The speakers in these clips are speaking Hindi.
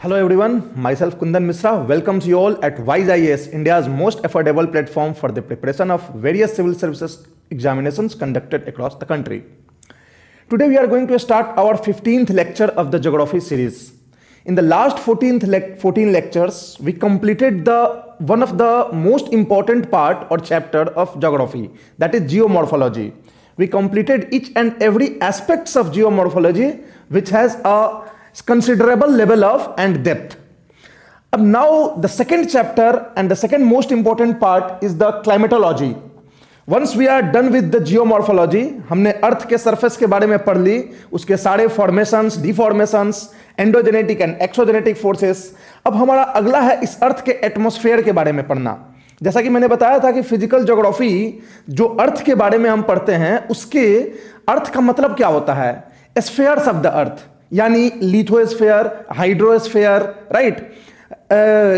Hello everyone, myself Kundan Misra welcomes you all at Wise IAS, India's most affordable platform for the preparation of various civil services examinations conducted across the country. Today we are going to start our 15th lecture of the geography series. In the last 14 lectures, we completed one of the most important part or chapter of geography, that is geomorphology. We completed each and every aspects of geomorphology which has a considerable level of and depth. Now the second chapter and the second most important part is the climatology. Once we are done with the geomorphology, हमने अर्थ के सरफेस के बारे में पढ़ ली, उसके सारे formations, deformations, endogenetic and exogenetic forces. अब हमारा अगला है इस अर्थ के एटमॉस्फेयर के बारे में पढ़ना. जैसा कि मैंने बताया था कि फिजिकल ज्योग्राफी जो अर्थ के बारे में हम पढ़ते हैं, उसके अर्थ का मतलब क्या होता है? स्फेयर्स ऑफ द अर्थ, यानी lithosphere, hydrosphere, right,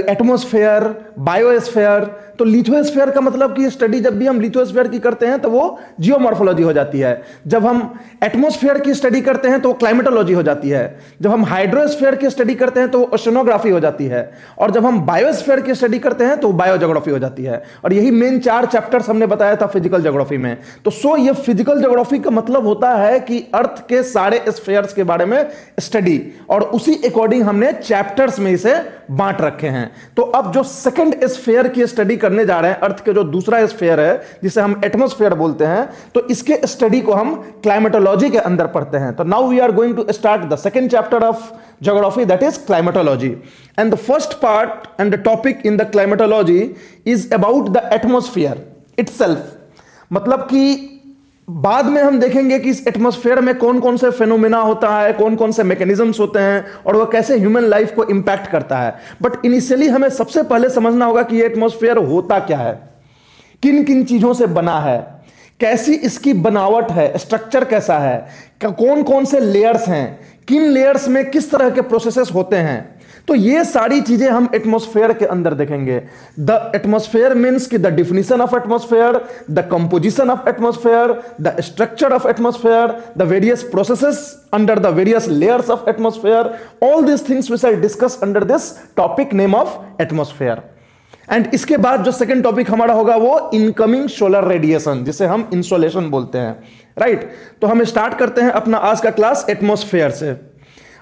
atmosphere, biosphere. तो लिथोस्फेयर का मतलब कि स्टडी जब भी हम लिथोस्फेयर की करते हैं तो वो जियोमॉर्फोलॉजी हो जाती है. जब हम एटमॉस्फेयर की स्टडी करते हैं तो वो क्लाइमेटोलॉजी हो जाती है. जब हम हाइड्रोस्फेयर की स्टडी करते हैं तो वो ओशनोग्राफी हो जाती है. और जब हम बायोस्फेयर की स्टडी करते हैं तो बायोज्योग्राफी हो जाती है. और यही मेन 4 चैप्टर्स हमने बताया था फिजिकल ज्योग्राफी में. तो ये फिजिकल ज्योग्राफी का मतलब होता है कि अर्थ के सारे स्फेयर्स के बारे में स्टडी, और उसी अकॉर्डिंग हमने चैप्टर्स में इसे बांट रखे हैं. तो अब जो सेकंड स्फेयर की स्टडी करने जा रहे हैं, अर्थ के जो दूसरा स्फेयर है जिसे हम एटमॉस्फेयर बोलते हैं, तो इसके स्टडी को हम क्लाइमेटोलॉजी के अंदर पढ़ते हैं. तो now we are going to start the second chapter of geography, that is climatology. And the first part and the topic in the climatology is about the atmosphere itself. मतलब कि बाद में हम देखेंगे कि इस एटमॉस्फेयर में कौन कौन से फेनोमेना होता है, कौन कौन से मैकेनिज्म्स होते हैं, और वह कैसे ह्यूमन लाइफ को इंपैक्ट करता है. बट इनिशियली हमें सबसे पहले समझना होगा कि ये एटमॉस्फेयर होता क्या है, किन किन चीजों से बना है, कैसी इसकी बनावट है, स्ट्रक्चर कैसा है, कौन कौन से लेयर्स हैं, किन लेयर्स में किस तरह के प्रोसेसेस होते हैं. तो ये सारी चीजें हम एटमॉस्फेयर के अंदर देखेंगे. द एटमॉस्फेयर मींस कि the definition of atmosphere, the composition of atmosphere, the structure of atmosphere, the various processes under the various layers of atmosphere. All this things we shall discuss under this topic name of atmosphere. And इसके बाद जो सेकंड टॉपिक हमारा होगा वो इनकमिंग सोलर रेडिएशन, जिसे हम इंसोलेशन बोलते हैं, राइट. तो हम स्टार्ट करते हैं अपना आज का क्लास एटमॉस्फेयर से.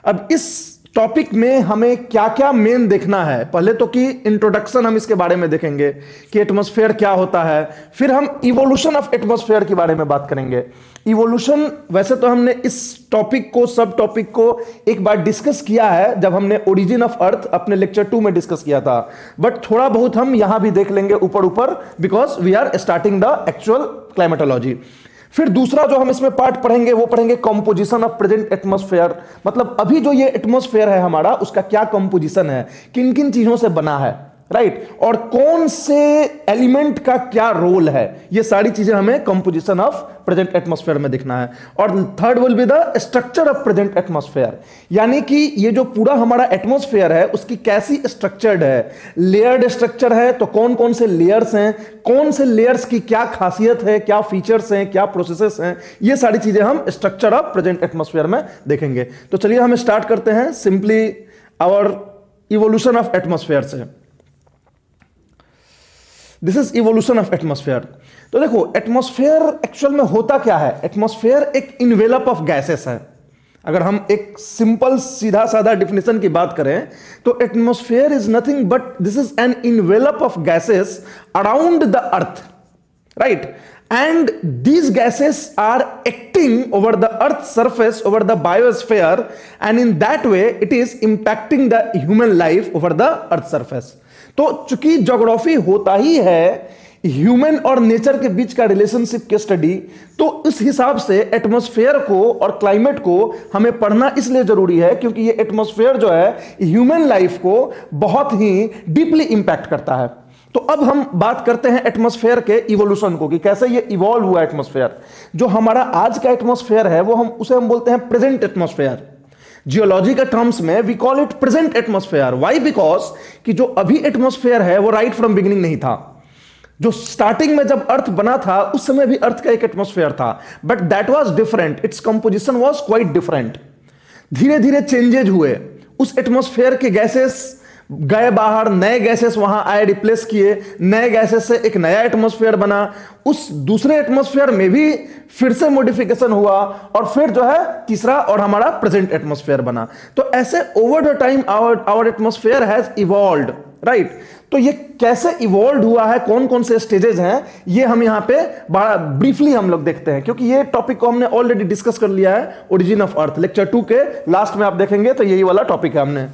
अब इस टॉपिक में हमें क्या क्या मेन देखना है. पहले तो कि इंट्रोडक्शन हम इसके बारे में देखेंगे कि एटमॉस्फेयर क्या होता है. फिर हम इवोल्यूशन ऑफ एटमॉस्फेयर के बारे में बात करेंगे. इवोल्यूशन, वैसे तो हमने इस टॉपिक को, सब टॉपिक को एक बार डिस्कस किया है जब हमने ओरिजिन ऑफ अर्थ अपने लेक्चर 2 में डिस्कस किया था. बट थोड़ा बहुत हम यहां भी देख लेंगे ऊपर ऊपर, because we are starting the actual climatology. फिर दूसरा जो हम इसमें पार्ट पढ़ेंगे वो पढ़ेंगे कंपोजिशन ऑफ प्रेजेंट एटमॉस्फेयर. मतलब अभी जो ये एटमॉस्फेयर है हमारा, उसका क्या कंपोजिशन है, किन किन चीजों से बना है, राइट, और कौन से एलिमेंट का क्या रोल है. ये सारी चीजें हमें कंपोजिशन ऑफ प्रेजेंट एटमॉस्फेयर में दिखना है. और third will be the structure of present atmosphere, यानी कि ये जो पूरा हमारा एटमॉस्फेयर है उसकी कैसी स्ट्रक्चर्ड है. लेयर्ड स्ट्रक्चर है तो कौन कौन से लेयर्स हैं, कौन से लेयर्स की क्या खासियत है, क्या फीचर्स हैं, क्या प्रोसेसेस हैं. ये सारी चीजें हम स्ट्रक्चर ऑफ प्रेजेंट एटमॉस्फेयर में देखेंगे. तो चलिए हम स्टार्ट करते हैं simply our evolution of atmosphere से. This is evolution of atmosphere. तो देखो एटमॉस्फेयर एक्चुअल में होता क्या है. एटमॉस्फेयर एक इन्वेलप ऑफ गैसेस है. अगर हम एक सिंपल सीधा साधा डिफिनेशन की बात करें तो atmosphere is nothing but this is an envelope of gases around the earth, right. And these gases are acting over the earth's surface, over the biosphere, and in that way it is impacting the human life over the earth's surface. तो चूंकि ज्योग्राफी होता ही है ह्यूमन और नेचर के बीच का रिलेशनशिप के स्टडी, तो इस हिसाब से एटमॉस्फेयर को और क्लाइमेट को हमें पढ़ना इसलिए जरूरी है क्योंकि ये एटमॉस्फेयर जो है ह्यूमन लाइफ को बहुत ही डीपली इंपैक्ट करता है. तो अब हम बात करते हैं एटमॉस्फेयर के इवोल्यूशन को, कि कैसे ये इवॉल्व हुआ एटमॉस्फेयर. जो हमारा आज का एटमॉस्फेयर है वो उसे हम बोलते हैं प्रेजेंट एटमॉस्फेयर. जियोलॉजी के टर्म्स में we call it present atmosphere. Why? Because कि जो अभी एटमॉस्फेयर है वो राइट फ्रॉम बिगिनिंग नहीं था. जो स्टार्टिंग में जब अर्थ बना था उस समय भी अर्थ का एक एटमॉस्फेयर था, but that was different. Its composition was quite different. धीरे धीरे चेंजेज हुए, उस एटमॉस्फेयर के गैसेस गए बाहर, नए गैसेस वहां आए, रिप्लेस किए, नए गैसेस से एक नया एटमॉस्फेयर बना, उस दूसरे एटमॉस्फेयर में भी फिर से मॉडिफिकेशन हुआ और फिर जो है तीसरा और हमारा प्रेजेंट एटमॉस्फेयर बना। तो ऐसे over the time our atmosphere has evolved, right. तो ये कैसे इवॉल्व हुआ है, कौन कौन से स्टेजेस हैं, ये हम यहां पे बड़ा ब्रीफली हम लोग देखते हैं, क्योंकि ये टॉपिक को हमने ऑलरेडी डिस्कस कर लिया है ओरिजिन ऑफ अर्थ। लेक्चर 2 के लास्ट में आप देखेंगे तो यही वाला टॉपिक है हमने।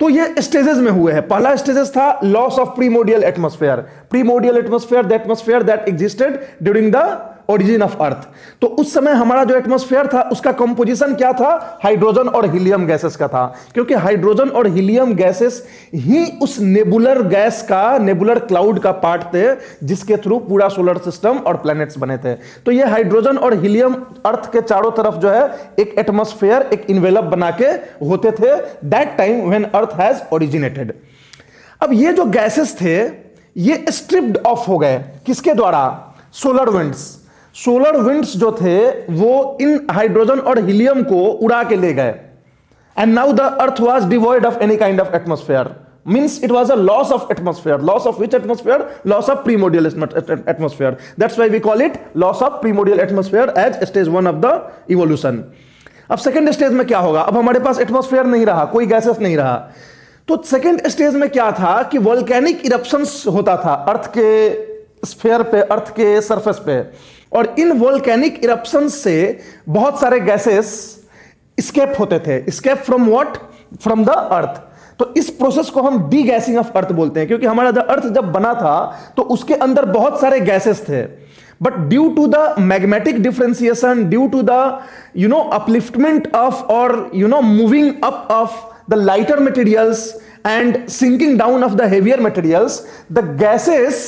तो ये स्टेजेस में हुए हैं। पहला स्टेजेस था loss of primordial atmosphere. Primordial atmosphere, the atmosphere that existed during the origin of earth. तो उस समय हमारा जो एटमॉस्फेयर था उसका कंपोजिशन क्या था, हाइड्रोजन और हीलियम गैसेस का था, क्योंकि हाइड्रोजन और हीलियम गैसेस ही उस नेबुलर गैस का, नेबुलर क्लाउड का पार्ट थे जिसके थ्रू पूरा सोलर सिस्टम और प्लैनेट्स बने थे। तो ये हाइड्रोजन और हीलियम अर्थ के चारों तरफ जो है एक एटमॉस्फेयर, एक इन्वेलप बना के होते थे that time when earth has originated. अब ये जो गैसेस थे ये स्ट्रिप्ड ऑफ हो गए, किसके द्वारा, सोलर विंड्स। सोलर विंड्स जो थे वो इन हाइड्रोजन और हीलियम को उड़ा के ले गए, and now the earth was devoid of any kind of atmosphere, means it was a loss of atmosphere. Loss of which atmosphere, loss of primordial atmosphere. That's why we call it loss of primordial atmosphere as stage 1 of the evolution. अब सेकंड स्टेज में क्या होगा, अब हमारे पास एटमॉस्फेयर नहीं रहा, कोई गैसेस नहीं रहा। तो सेकंड स्टेज में क्या था कि वोल्केनिक इरप्शंस होता था अर्थ के स्फीयर पे, अर्थ के सरफेस पे, और इन वोल्केनिक इरप्शंस से बहुत सारे गैसेस स्केप होते थे। Escape from what, from the earth. तो इस प्रोसेस को हम डी गैसिंग ऑफ अर्थ बोलते हैं, क्योंकि हमारा जब अर्थ जब बना था तो उसके अंदर बहुत सारे गैसेस थे, but due to the magnetic differentiation, due to the upliftment of और moving up of the lighter materials and sinking down of the heavier materials, the gases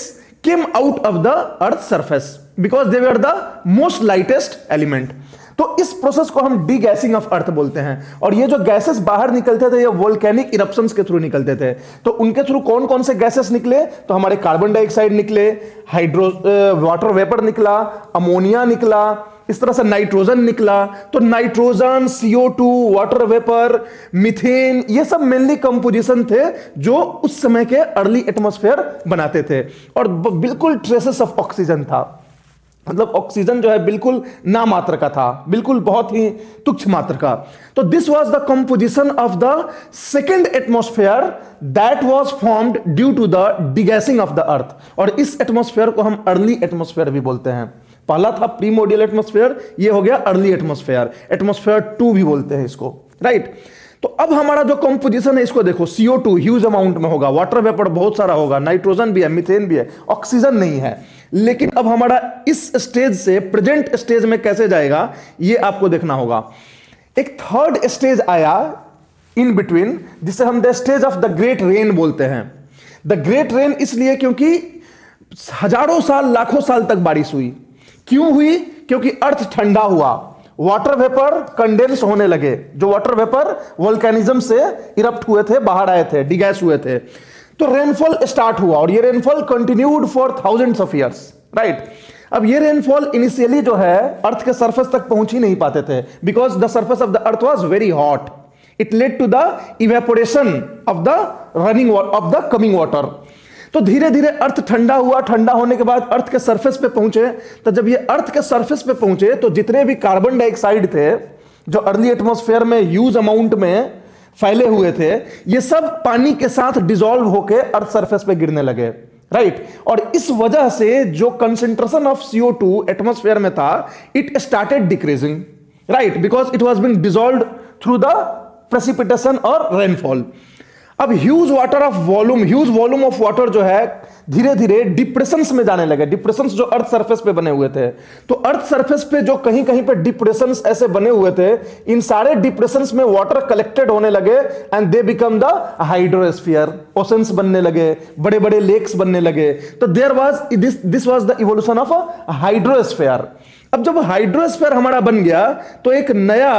came out of the earth's surface because they were the most lightest element. तो इस प्रोसेस को हम डीगैसिंग ऑफ अर्थ बोलते हैं। और ये जो गैसेस बाहर निकलते थे ये वोल्केनिक इरप्शंस के थ्रू निकलते थे। तो उनके थ्रू कौन कौन से गैसेस निकले, तो हमारे कार्बन डाइऑक्साइड निकले, वाटर वेपर निकला, अमोनिया निकला, इस तरह से नाइट्रोजन निकला। तो nitrogen, CO2, water vapour, methane, ये सब मेनली कंपोजिशन थे जो उस समय के अर्ली एटमॉस्फेयर बनाते थे। और बिल्कुल ट्रेसेस ऑफ ऑक्सीजन था, मतलब ऑक्सीजन जो है बिल्कुल ना मात्र का था, बिल्कुल बहुत ही तुच्छ मात्र का। तो this was the composition of the second atmosphere that was formed due to the degassing of the earth. और इस एटमॉस्फेयर को हम अर्ली एटमॉस्फेयर भी बोलते हैं। पहला था प्रीमोडियल एटमॉस्फेयर, ये हो गया अर्ली एटमॉस्फेयर, एटमॉस्फेयर 2 भी बोलते हैं इसको, राइट। तो अब हमारा जो कंपोजिशन है इसको देखो, CO2 ह्यूज अमाउंट में होगा, वाटर वेपर बहुत सारा होगा, नाइट्रोजन भी है, मीथेन भी है, ऑक्सीजन नहीं है। लेकिन अब हमारा इस स्टेज से प्रेजेंट स्टेज में कैसे जाएगा ये आपको देखना होगा। एक थर्ड स्टेज आया इन बिटवीन, जिसे हम the stage of the great rain बोलते हैं। द ग्रेट रेन इसलिए क्योंकि हजारों साल, लाखों साल तक बारिश हुई। क्यों हुई, क्योंकि अर्थ ठंडा हुआ, वाटर वेपर कंडेंस होने लगे, जो वाटर वेपर वोल्केनिज्म से इरप्ट हुए थे, बाहर आए थे, डिगैस हुए थे। तो रेनफॉल स्टार्ट हुआ और ये rainfall continued for thousands of years, right. अब ये रेनफॉल इनिशियली जो है अर्थ के सरफेस तक पहुंच ही नहीं पाते थे, because the surface of the earth was very hot. It led to the evaporation of the running of the coming water. तो धीरे धीरे अर्थ ठंडा हुआ, ठंडा होने के बाद अर्थ के सरफेस पे पहुंचे। तो जब ये अर्थ के सरफेस पे पहुंचे तो जितने भी कार्बन डाइऑक्साइड थे जो अर्ली एटमॉस्फेयर में ह्यूज अमाउंट में फैले हुए थे, ये सब पानी के साथ डिसॉल्व होकर अर्थ सरफेस पे गिरने लगे, राइट। और इस वजह से जो कंसेंट्रेशन ऑफ CO2 एटमॉस्फेयर में था, it started decreasing, right, because it was being dissolved through the precipitation और रेनफॉल। अब ह्यूज वॉल्यूम ऑफ वाटर जो है धीरे धीरे डिप्रेशंस में जाने लगे। डिप्रेशंस जो अर्थ सरफेस पे बने हुए थे, तो अर्थ सरफेस पे जो कहीं कहीं पे डिप्रेशंस ऐसे बने हुए थे, इन सारे डिप्रेशंस में वाटर कलेक्टेड होने लगे and they become the hydrosphere. Oceans बनने लगे, बड़े बड़े लेक्स बनने लगे। तो there was this was the evolution of a hydrosphere. अब जब हाइड्रोस्फीयर हमारा बन गया तो एक नया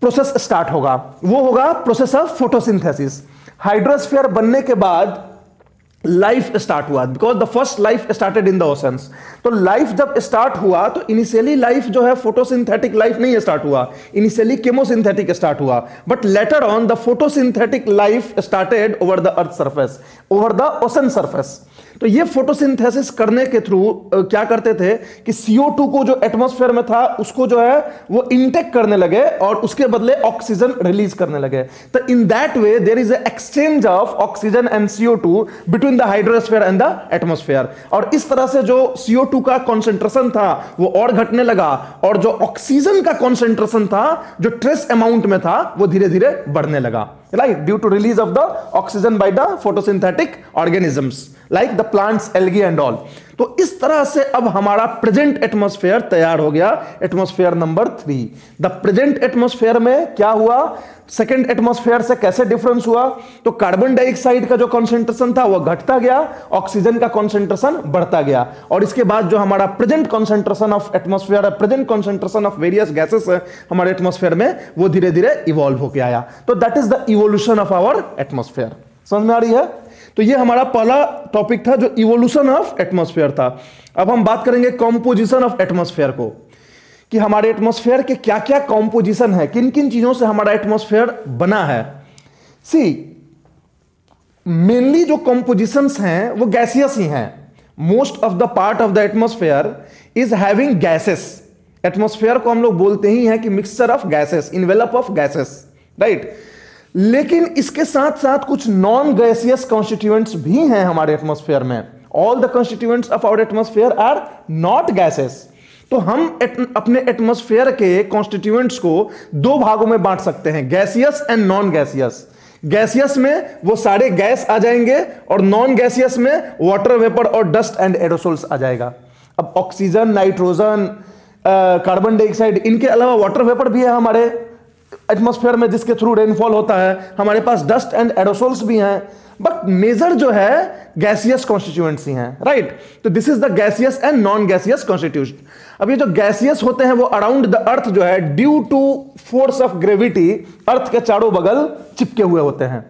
प्रोसेस स्टार्ट होगा, वो होगा प्रोसेस ऑफ फोटोसिंथेसिस। हाइड्रोस्फीयर बनने के बाद लाइफ स्टार्ट हुआ, because the first life started in the oceans. तो लाइफ जब स्टार्ट हुआ तो इनिशियली लाइफ जो है फोटोसिंथेटिक लाइफ नहीं स्टार्ट हुआ, इनिशियली केमोसिंथेटिक स्टार्ट हुआ, but later on the photosynthetic life started over the earth surface, over the ocean surface. तो ये फोटोसिंथेसिस करने के थ्रू क्या करते थे कि CO2 को जो एटमॉस्फेयर में था उसको जो है वो इनटेक करने लगे और उसके बदले ऑक्सीजन रिलीज करने लगे। तो in that way there is a exchange of oxygen and CO2 between the hydrosphere and the atmosphere. और इस तरह से जो CO2 का कॉन्सेंट्रेशन था वो और घटने लगा और जो ऑक्सीजन का कॉन्सेंट्रेशन था जो ट्रेस अमाउंट में था वो धीरे धीरे बढ़ने लगा, right, due to release of the oxygen by the photosynthetic organisms like the plants, algae and all. तो इस तरह से अब हमारा प्रेजेंट एटमॉस्फेयर तैयार हो गया, atmosphere number 3। The present atmosphere में क्या हुआ, सेकेंड एटमॉस्फेयर से कैसे डिफरेंस हुआ, तो कार्बन डाइऑक्साइड का जो कंसंट्रेशन था वो घटता गया, ऑक्सीजन का कंसंट्रेशन बढ़ता गया, और इसके बाद जो हमारा present concentration of atmosphere, present concentration of various gases है हमारे एटमॉस्फेयर में, वो धीरे धीरे इवॉल्व होकर आया। तो that is the evolution of our atmosphere. समझ में आ रही है? तो ये हमारा पहला टॉपिक था जो इवोल्यूशन ऑफ एटमॉस्फेयर था। अब हम बात करेंगे कॉम्पोजिशन ऑफ एटमॉस्फेयर को, कि हमारे एटमॉस्फेयर के क्या क्या कॉम्पोजिशन है, किन किन चीजों से हमारा एटमॉस्फेयर बना है। सी, मेनली जो कॉम्पोजिशंस हैं वो गैसियस ही हैं। Most of the part of the atmosphere is having gases. Atmosphere को हम लोग बोलते ही हैं कि mixture of gases, envelope of gases, right. लेकिन इसके साथ साथ कुछ नॉन गैसियस कॉन्स्टिट्यूएंट्स भी हैं हमारे एटमॉस्फेयर में। All the constituents of our atmosphere are not gases. तो हम अपने एटमॉस्फेयर के कॉन्स्टिट्यूएंट्स को दो भागों में बांट सकते हैं, gaseous and non gaseous. Gaseous में वो सारे गैस आ जाएंगे और नॉन गैसियस में वाटर वेपर और डस्ट एंड एरोसोल्स आ जाएगा। अब ऑक्सीजन, नाइट्रोजन, कार्बन डाइऑक्साइड, इनके अलावा वाटर वेपर भी है हमारे एटमॉस्फेयर में जिसके थ्रू रेनफॉल होता है। हमारे पास डस्ट एंड एरोसोल्स भी हैं, बट मेजर जो है गैसियस कॉन्स्टिट्यूएंट्स ही हैं, राइट। तो this is the gaseous and non gaseous constituent. अब ये जो गैसियस होते हैं वो अराउंड द अर्थ जो है due to force of gravity earth के चारों बगल चिपके हुए होते हैं।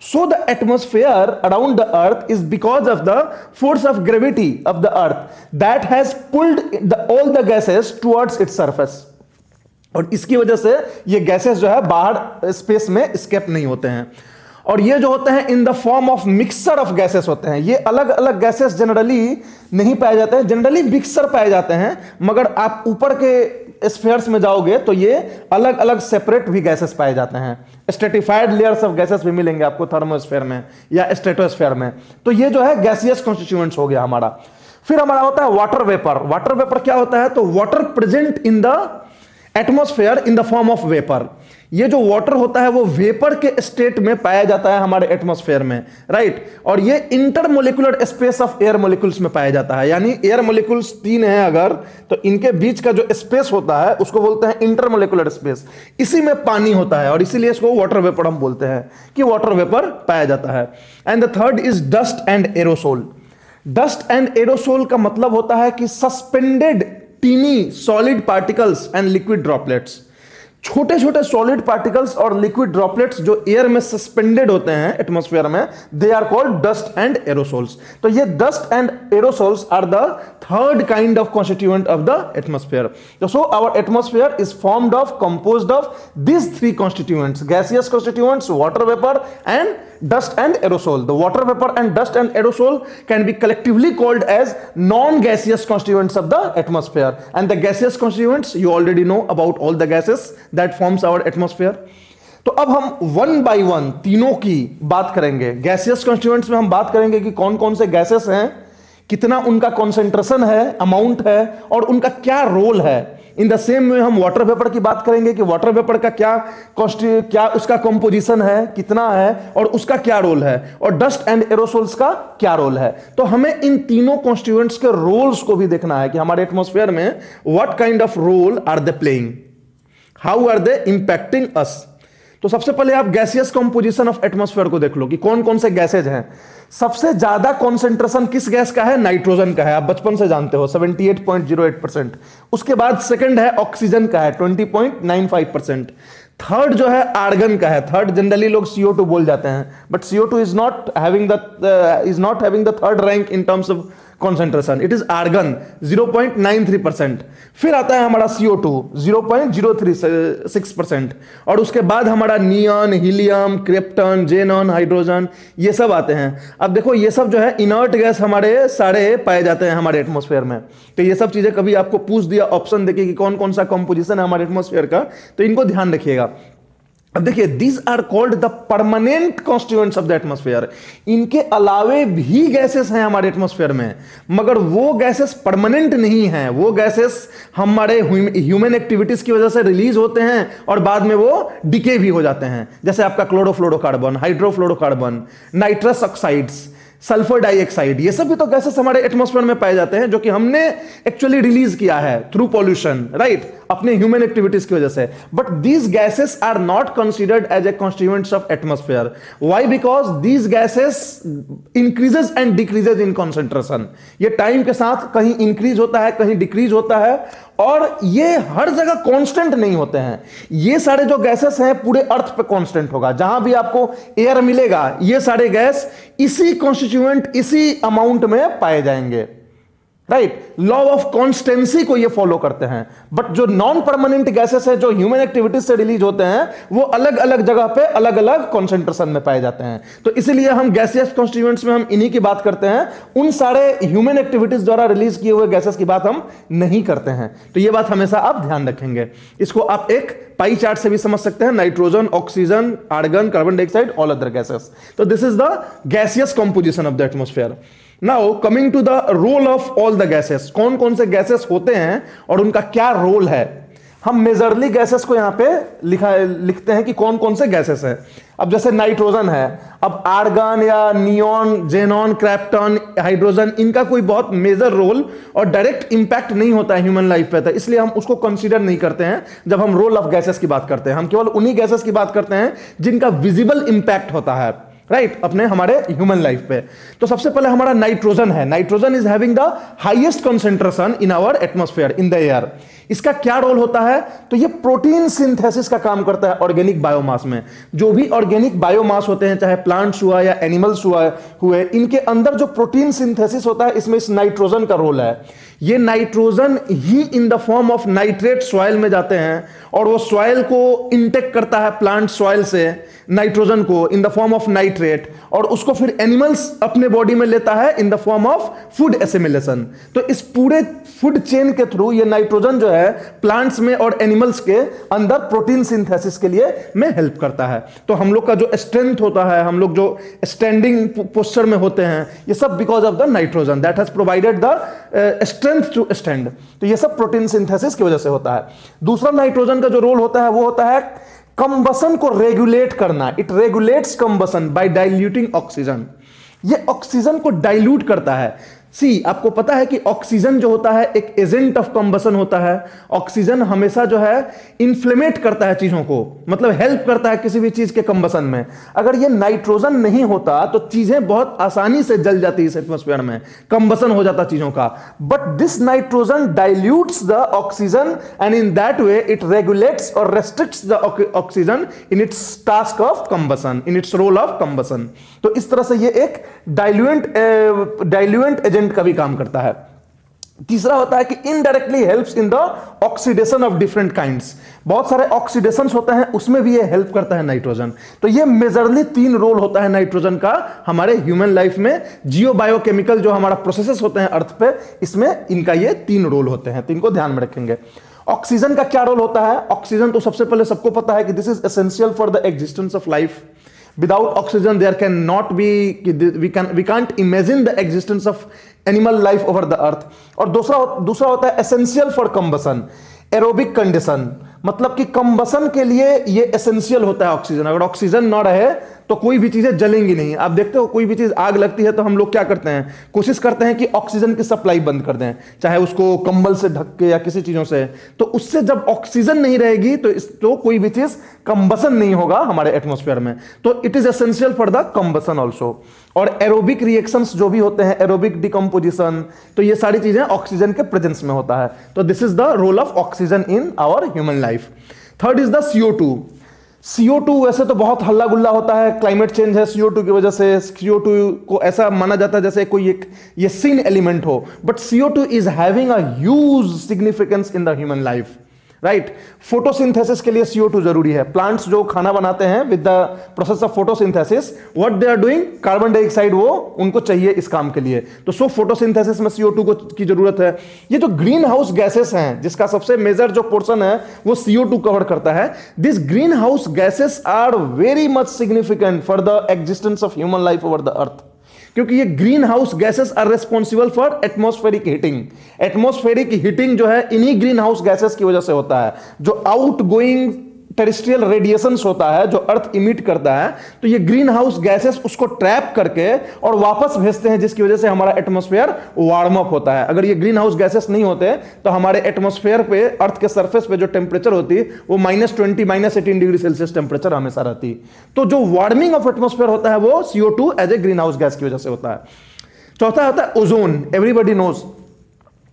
So the atmosphere around the earth is because of the force of gravity of the earth that has pulled all the gases towards its surface। और इसकी वजह से ये गैसेस जो है बाहर स्पेस में एस्केप नहीं होते हैं। और ये जो होते हैं इन the form of mixture of gases होते हैं। ये अलग अलग गैसेस जनरली नहीं पाए जाते हैं, जनरली मिक्सचर पाए जाते हैं, मगर आप ऊपर के स्फीयर्स में जाओगे तो ये अलग अलग सेपरेट भी गैसेस पाए जाते हैं। स्ट्रेटिफाइड लेयर्स ऑफ गैसेस भी मिलेंगे आपको थर्मोस्फेयर में या स्ट्रेटोस्फेयर में। तो ये जो है गैसियस कॉन्स्टिट्यूएंट्स हो गया हमारा। फिर हमारा होता है वाटर वेपर। वाटर वेपर क्या होता है, तो water present in the atmosphere in the form of vapour. ये जो वाटर होता है वो वेपर के स्टेट में पाया जाता है हमारे एटमॉस्फेयर में, राइट। और ये intermolecular space of air molecules में पाया जाता है। यानी एयर मोलिकुल्स 3 हैं अगर, तो इनके बीच का जो स्पेस होता है उसको बोलते हैं इंटरमोलिकुलर स्पेस। इसी में पानी होता है और इसीलिए इसको वाटर वेपर हम बोलते हैं कि वाटर वेपर पाया जाता है। And the third is dust and aerosol. Dust and aerosol का मतलब होता है कि suspended tiny solid particles and liquid droplets. छोटे छोटे सॉलिड पार्टिकल्स और लिक्विड ड्रॉपलेट्स जो एयर में सस्पेंडेड होते हैं एटमॉस्फेयर में, they are called dust and aerosols. तो ये dust and aerosols are the third kind of constituent of the atmosphere. So our atmosphere is formed of, composed of these 3 constituents: gaseous constituents, water vapor and dust and aerosol. The water vapor and dust and aerosol can be collectively called as non-gaseous constituents of the atmosphere. And the gaseous constituents, you already know about all the gases that forms our atmosphere. तो अब हम वन बाय वन तीनों की बात करेंगे। गैसियस कॉन्स्टिट्यूएंट्स में हम बात करेंगे कि कौन कौन से गैसेस हैं, कितना उनका कॉन्सेंट्रेशन है, अमाउंट है और उनका क्या रोल है। इन द सेम वे हम वाटर वेपर की बात करेंगे कि वाटर वेपर का क्या उसका कंपोजिशन है, कितना है और उसका क्या रोल है, और डस्ट एंड एरोसोल्स का क्या रोल है। तो हमें इन तीनों कॉन्स्टिट्यूएंट्स के रोल्स को भी देखना है कि हमारे एटमॉस्फेयर में what kind of role are they playing, how are they impacting us. तो सबसे पहले आप गैसियस कंपोजिशन ऑफ एटमॉस्फेयर को देख लो कि कौन कौन से गैसेज हैं। सबसे ज्यादा कॉन्सेंट्रेशन किस गैस का है, नाइट्रोजन का है, आप बचपन से जानते हो 78.08%। उसके बाद सेकंड है ऑक्सीजन का है 20.95%। थर्ड जो है आर्गन का है, थर्ड जनरली लोग CO2 बोल जाते हैं, but CO2 is not having the third rank in terms of concentration, it is argon 0.93%। फिर आता है हमारा CO2 0.036%, और उसके बाद हमारा neon, helium, krypton, xenon, hydrogen, ये सब आते हैं। अब देखो ये सब जो है इनर्ट गैस हमारे सारे पाए जाते हैं हमारे एटमॉस्फेयर में। तो ये सब चीजें कभी आपको पूछ दिया, ऑप्शन देखिए कि कौन कौन सा कंपोजिशन है हमारे एटमॉस्फेयर का, तो इनको ध्यान रखिएगा। अब देखिए these are called the permanent constituents of the atmosphere. इनके अलावे भी गैसेस हैं हमारे एटमॉस्फेयर में, मगर वो गैसेस परमानेंट नहीं हैं। वो गैसेस हमारे ह्यूमन एक्टिविटीज की वजह से रिलीज होते हैं और बाद में वो डिके भी हो जाते हैं, जैसे आपका chlorofluorocarbon, hydrofluorocarbon, nitrous oxides, sulphur dioxide, ये सब भी तो गैसेस हमारे एटमॉस्फेयर में पाए जाते हैं, जो कि हमने एक्चुअली रिलीज किया है थ्रू पॉल्यूशन, राइट, अपने ह्यूमन एक्टिविटीज की वजह से। But these gases are not considered as a constituents of atmosphere. Why? Because these gases increases and decreases in concentration. ये टाइम के साथ कहीं इंक्रीज होता है, कहीं डिक्रीज होता है, और ये हर जगह कांस्टेंट नहीं होते हैं। ये सारे जो गैसेस हैं पूरे अर्थ पे कांस्टेंट होगा, जहां भी आपको एयर मिलेगा ये सारे गैस इसी कॉन्स्टिट्यूएंट, इसी अमाउंट में पाए जाएंगे, राइट। लॉ ऑफ कॉन्स्टेंसी को ये फॉलो करते हैं। बट जो नॉन परमानेंट गैसेस है, जो ह्यूमन एक्टिविटीज से रिलीज होते हैं, वो अलग अलग जगह पे अलग अलग कॉन्सेंट्रेशन में पाए जाते हैं। तो इसलिए हम गैसियस कॉन्स्टिट्यूएंट्स में हम इन्हीं की बात करते हैं, उन सारे ह्यूमन एक्टिविटीज द्वारा रिलीज किए हुए गैसेस की बात हम नहीं करते हैं। तो ये बात हमेशा आप ध्यान रखेंगे। इसको आप एक पाई चार्ट से भी समझ सकते हैं, nitrogen, oxygen, argon, carbon dioxide, all other gases. तो this is the gaseous composition of the atmosphere. Now coming to the role of all the gases, कौन कौन से गैसेस होते हैं और उनका क्या रोल है। हम मेजरली गैसेस को यहां पे लिखते हैं कि कौन कौन से गैसेस हैं। अब जैसे नाइट्रोजन है, अब आर्गन या नियॉन, जेनॉन, क्रिप्टन, हाइड्रोजन, इनका कोई बहुत मेजर रोल और डायरेक्ट इंपैक्ट नहीं होता है ह्यूमन लाइफ पे, तो इसलिए हम उसको कंसीडर नहीं करते हैं जब हम रोल ऑफ गैसेस की बात करते हैं। हम केवल उन्हीं गैसेस की बात करते हैं जिनका विजिबल इंपैक्ट होता है, राइट, अपने हमारे ह्यूमन लाइफ पे। तो सबसे पहले हमारा नाइट्रोजन है। Nitrogen is having the highest concentration in our atmosphere, in the air. इसका क्या रोल होता है? तो ये प्रोटीन सिंथेसिस का काम करता है ऑर्गेनिक बायोमास में। जो भी ऑर्गेनिक बायोमास होते हैं, चाहे प्लांट्स हुआ या एनिमल्स हुए, इनके अंदर जो प्रोटीन सिंथेसिस होता है, इसमें इस नाइट्रोजन का रोल है। ये nitrogen he in the form of nitrate soil में जाते हैं और वो सॉइल को इंटेक करता है, प्लांट सॉइल से नाइट्रोजन को इन द फॉर्म ऑफ नाइट्रेट, और उसको फिर एनिमल्स अपने बॉडी में लेता है in the form of food assimilation. तो इस पूरे फूड चेन के थ्रू ये नाइट्रोजन जो है प्लांट्स में और एनिमल्स के अंदर प्रोटीन सिंथेसिस के लिए में हेल्प करता है। तो हम लोग का जो स्ट्रेंथ होता है, हम लोग जो स्टैंडिंग पोस्चर में होते हैं, ये सब because of the nitrogen that has provided the strength to stand. तो ये सब प्रोटीन सिंथेसिस की वजह से होता है। दूसरा नाइट्रोजन का जो रोल होता है वो होता है कंबसन को रेगुलेट करना। It regulates combustion by diluting oxygen. ये ऑक्सीजन को डाइल्यूट करता है। आपको पता है कि ऑक्सीजन जो होता है एक एजेंट ऑफ कंबसन होता है। ऑक्सीजन हमेशा जो है इन्फ्लेमेट करता है चीजों को, मतलब हेल्प करता है किसी भी चीज के कंबसन में। अगर ये नाइट्रोजन नहीं होता तो चीजें बहुत आसानी से जल जाती इस एटमॉस्फेयर में, कंबसन हो जाता चीजों का। But this nitrogen dilutes the oxygen and in that way it regulates और restricts the oxygen in its task of combustion, in its role of combustion. तो इस तरह से ये एक डाइल्यूएंट एजेंट का भी काम करता है। तीसरा होता है कि indirectly helps in the oxidation of different kinds. बहुत सारे ऑक्सीडेशंस होते हैं, उसमें भी ये हेल्प करता है नाइट्रोजन। तो ये मेजरली 3 रोल होता है नाइट्रोजन का हमारे ह्यूमन लाइफ में। जियो बायोकेमिकल जो हमारा प्रोसेसेस होते हैं अर्थ पे, इसमें इनका ये 3 रोल होते हैं, तो इनको ध्यान में रखेंगे। ऑक्सीजन का क्या रोल होता है? ऑक्सीजन तो सबसे पहले सबको पता है कि this is essential for the existence of life. Without oxygen there can not be, we can't imagine the existence of animal life over the earth। और दूसरा होता है essential for combustion, aerobic condition, मतलब कि कंबसन के लिए ये एसेंशियल होता है ऑक्सीजन। अगर ऑक्सीजन ना रहे तो कोई भी चीजें जलेंगी नहीं। आप देखते हो कोई भी चीज आग लगती है तो हम लोग क्या करते हैं, कोशिश करते हैं कि ऑक्सीजन की सप्लाई बंद कर दें, चाहे उसको कंबल से ढक के या किसी चीजों से। तो उससे जब ऑक्सीजन नहीं रहेगी तो कोई भी चीज कंबसन नहीं होगा हमारे एटमॉस्फेयर में। तो it is essential for the combustion also. और एरोबिक रिएक्शंस जो भी होते हैं, एरोबिक डिकम्पोजिशन, तो ये सारी चीजें ऑक्सीजन के प्रेजेंस में होता है। तो this is the role of oxygen in our human life. Third is the CO2। CO2 वैसे तो बहुत हल्ला गुल्ला होता है, क्लाइमेट चेंज है, CO2 की वजह से CO2 को ऐसा माना जाता है जैसे कोई एक ये सीन एलिमेंट हो, but CO2 is having a huge significance in the human life, right. Photosynthesis के लिए CO2 जरूरी है। प्लांट्स जो खाना बनाते हैं with the process of photosynthesis, what they are doing, carbon dioxide वो उनको चाहिए इस काम के लिए, तो सो फोटोसिंथेसिस में CO2 की जरूरत है। ये जो ग्रीन हाउस गैसेस हैं, जिसका सबसे मेजर जो पोर्शन है वो CO2 कवर करता है, this green house gases are very much significant for the existence of human life over the earth, क्योंकि ये green house gases are responsible for atmospheric heating. Atmospheric heating जो है इन्हीं ग्रीन हाउस गैसेस की वजह से होता है। जो आउट गोइंग टेरेस्ट्रियल रेडिएशंस होता है जो अर्थ इमिट करता है, तो ये ग्रीन हाउस गैसेस उसको ट्रैप करके और वापस भेजते हैं, जिसकी वजह से हमारा एटमॉस्फेयर वार्म अप होता है। अगर ये ग्रीन हाउस गैसेस नहीं होते तो हमारे एटमॉस्फेयर पे, अर्थ के सरफेस पे जो टेम्परेचर होती वो -20 -18 डिग्री सेल्सियस टेम्परेचर हमेशा रहती। तो जो वार्मिंग ऑफ एटमॉस्फेयर होता है वो CO2 as a green house gas की वजह से होता है। चौथा होता है ozone. Everybody knows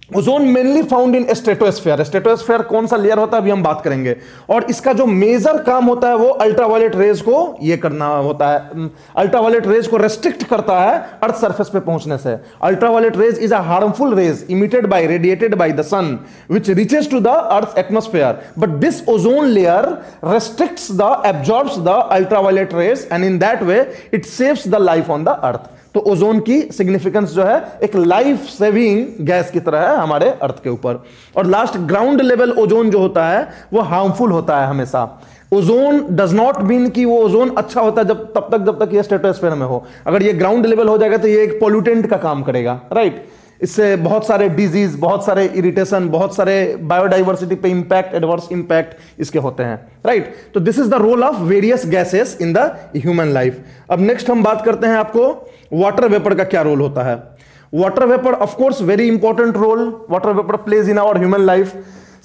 ozone mainly found in stratosphere. Stratosphere कौन सा लेयर होता है अभी हम बात करेंगे, और इसका जो मेजर काम होता है वो अल्ट्रावायलेट रेज को ये करना होता है, अल्ट्रावायलेट रेज को रेस्ट्रिक्ट करता है अर्थ सरफेस पे पहुंचने से। Ultraviolet rays is a harmful rays emitted by, radiated by the sun which reaches to the earth atmosphere, but this ozone layer restricts the, absorbs the ultraviolet rays and in that way it saves the life on the earth. तो ओजोन की सिग्निफिकेंस जो है एक लाइफ सेविंग गैस की तरह है हमारे अर्थ के ऊपर। और लास्ट, ग्राउंड लेवल ओजोन जो होता है वो हार्मफुल होता है हमेशा। ओजोन डज नॉट मीन कि वो ओजोन अच्छा होता है जब तक ये स्ट्रेटोस्फेयर में हो। अगर ये ग्राउंड लेवल हो जाएगा तो ये एक पोल्यूटेंट का काम करेगा, राइट। इससे बहुत सारे डिजीज, बहुत सारे इरिटेशन, बहुत सारे बायोडाइवर्सिटी पे इंपैक्ट, एडवर्स इंपैक्ट इसके होते हैं, राइट। तो this is the role of various gases in the human life. अब नेक्स्ट हम बात करते हैं आपको वाटर वेपर का क्या रोल होता है। Water vapour of course very important role water vapour plays in our human life.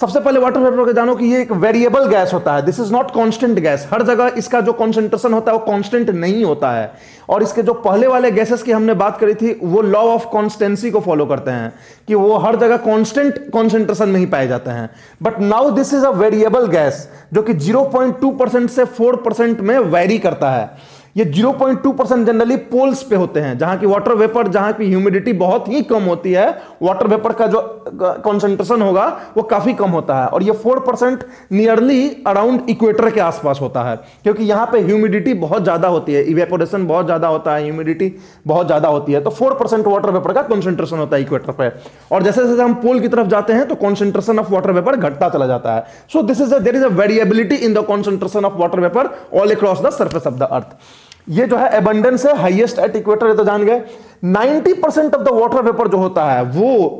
सबसे पहले वाटर वेपर को जानो कि ये एक वेरिएबल गैस होता है, this is not constant gas. हर जगह इसका जो कॉन्सेंट्रेशन होता है वो कांस्टेंट नहीं होता है। और इसके जो पहले वाले गैसेस की हमने बात करी थी वो लॉ ऑफ कॉन्स्टेंसी को फॉलो करते हैं कि वो हर जगह कांस्टेंट कॉन्सेंट्रेशन में ही पाए जाते हैं। But now this is a variable gas जो कि 0.2% से 4% में वेरी करता है। ये 0.2% जनरली पोल्स पे होते हैं, जहां की वाटर वेपर, जहां की ह्यूमिडिटी बहुत ही कम होती है, वाटर वेपर का जो कंसंट्रेशन होगा वो काफी कम होता है। और ये 4% नियरली अराउंड इक्वेटर के आसपास होता है, क्योंकि यहां पे ह्यूमिडिटी बहुत ज्यादा होती है, इवेपोरेशन बहुत ज्यादा होता है, ह्यूमिडिटी बहुत ज्यादा होती है। तो 4% वाटर वेपर का कंसंट्रेशन होता है इक्वेटर पे। और जैसे जैसे हम पोल की तरफ जाते हैं तो कॉन्सेंट्रेशन ऑफ वाटर वेपर घटता चला जाता है। So this is there is a variability in the concentration of water vapour all across the surface of the earth. ये जो है एबंडेंस है, हाईएस्ट एट इक्वेटर, ये तो जान गए। 90% ऑफ द वाटर वेपर जो होता है वो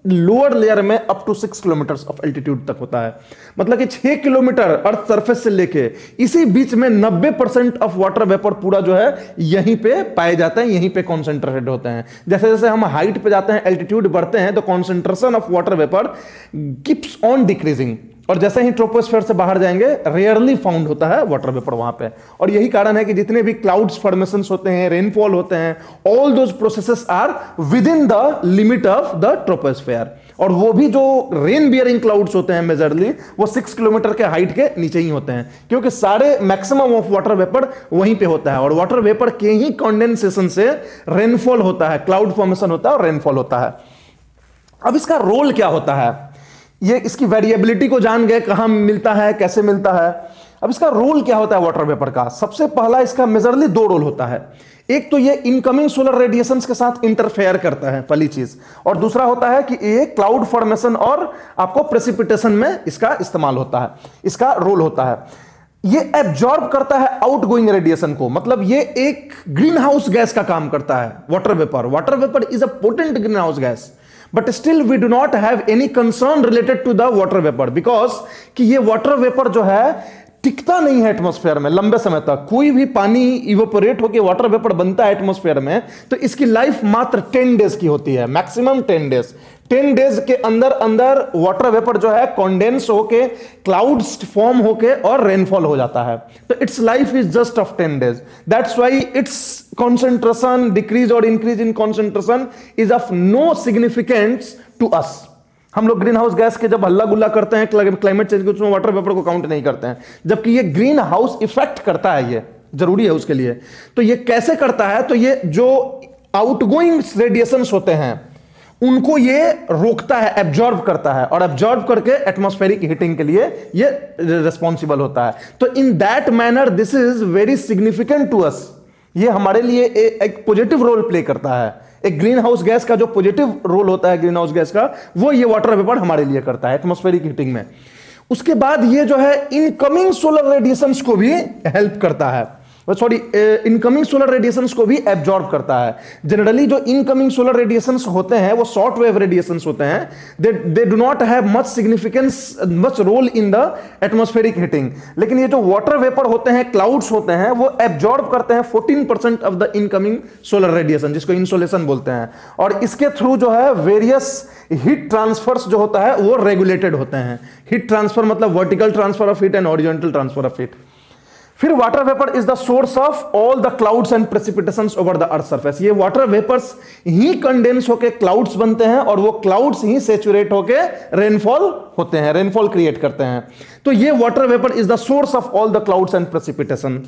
लोअर लेयर में up to 6 kilometre of altitude तक होता है। मतलब कि 6 किलोमीटर अर्थ सरफेस से लेके इसी बीच में 90% ऑफ वाटर वेपर पूरा जो है यहीं पे पाए जाते हैं, यहीं पे कॉन्सेंट्रेटेड होते हैं। जैसे जैसे हम हाइट पे जाते हैं, एल्टीट्यूड बढ़ते हैं, तो concentration of water vapour keeps on decreasing. और जैसे ही ट्रोपोस्फेयर से बाहर जाएंगे रेयरली फाउंड होता है वाटर वेपर वहां पे। और यही कारण है कि जितने भी क्लाउड्स फॉर्मेशंस होते हैं, रेनफॉल होते हैं, all those processes are within the limit of the troposphere. और वो भी जो रेन बियरिंग क्लाउड्स होते हैं मेजरली वो 6 किलोमीटर के हाइट के नीचे ही होते हैं, क्योंकि सारे मैक्सिमम ऑफ वाटर वेपर वहीं पे होता है। और वाटर वेपर के ही कंडेंसेशन से रेनफॉल होता है, क्लाउड फॉर्मेशन होता है और रेनफॉल होता है। अब इसका रोल क्या होता है, ये इसकी वेरिएबिलिटी को जान गए, कहां मिलता है, कैसे मिलता है। अब इसका रोल क्या होता है वाटर वेपर का। सबसे पहला इसका मेजरली 2 रोल होता है। एक तो ये इनकमिंग सोलर रेडिएशंस के साथ इंटरफेयर करता है, पहली चीज। और दूसरा होता है कि ये क्लाउड फॉर्मेशन और आपको प्रेसिपिटेशन में इसका इस्तेमाल होता है, इसका रोल होता है। ये एब्जॉर्ब करता है आउटगोइंग रेडिएशन को, मतलब ये एक ग्रीन हाउस गैस का काम करता है water vapour. Water vapour is a potent green house gas, but still we do not have any concern related to the water vapour, because कि ये वाटर वेपर जो है टिकता नहीं है एटमॉस्फेयर में लंबे समय तक। कोई भी पानी इवेपोरेट होकर वाटर वेपर बनता है एटमॉस्फेयर में तो इसकी लाइफ मात्र 10 डेज की होती है, मैक्सिमम 10 डेज। 10 डेज के अंदर अंदर वाटर वेपर जो है कॉन्डेंस होके, क्लाउड्स फॉर्म होके और रेनफॉल हो जाता है। तो it's life is just of 10 days. That's why it's concentration, decrease or increase in concentration is of no significance to us. हम लोग ग्रीन हाउस गैस के जब हल्ला गुल्ला करते हैं क्लाइमेट चेंज के, उसमें वाटर वेपर को काउंट नहीं करते हैं, जबकि ये ग्रीन हाउस इफेक्ट करता है, ये जरूरी है उसके लिए। तो ये कैसे करता है? तो ये जो आउटगोइंग रेडिएशंस होते हैं उनको ये रोकता है, एब्जॉर्ब करता है, और एब्जॉर्ब करके एटमॉस्फेरिक हीटिंग के लिए ये रिस्पॉन्सिबल होता है। तो in that manner this is very significant to us, ये हमारे लिए एक पॉजिटिव रोल प्ले करता है। एक ग्रीन हाउस गैस का जो पॉजिटिव रोल होता है ग्रीन हाउस गैस का, वो ये वाटर वेपर हमारे लिए करता है एटमॉस्फेरिक हीटिंग में। उसके बाद ये जो है इनकमिंग सोलर रेडिएशंस को भी हेल्प करता है, सॉरी इनकमिंग सोलर रेडिएशंस को भी एब्जॉर्ब करता है। जनरली जो इनकमिंग सोलर रेडिएशंस होते हैं वो शॉर्ट वेव रेडिएशंस होते हैं, they do not have much significance, much role in the atmospheric heating. लेकिन ये जो वाटर वेपर होते हैं, क्लाउड्स होते हैं, वो एब्जॉर्ब करते हैं 14% of the incoming solar radiation, जिसको इंसोलेशन बोलते हैं। और इसके थ्रू जो है वेरियस हीट ट्रांसफर्स जो होता है वो रेगुलेटेड होते हैं। हीट ट्रांसफर मतलब vertical transfer of heat and horizontal transfer of heat. फिर water vapour is the source of all the clouds and precipitations over the earth surface. ये वाटर वेपर्स ही कंडेंस होकर क्लाउड्स बनते हैं और वो क्लाउड्स ही सैचुरेट होकर रेनफॉल होते हैं, रेनफॉल क्रिएट करते हैं। तो ये water vapour is the source of all the clouds and precipitation.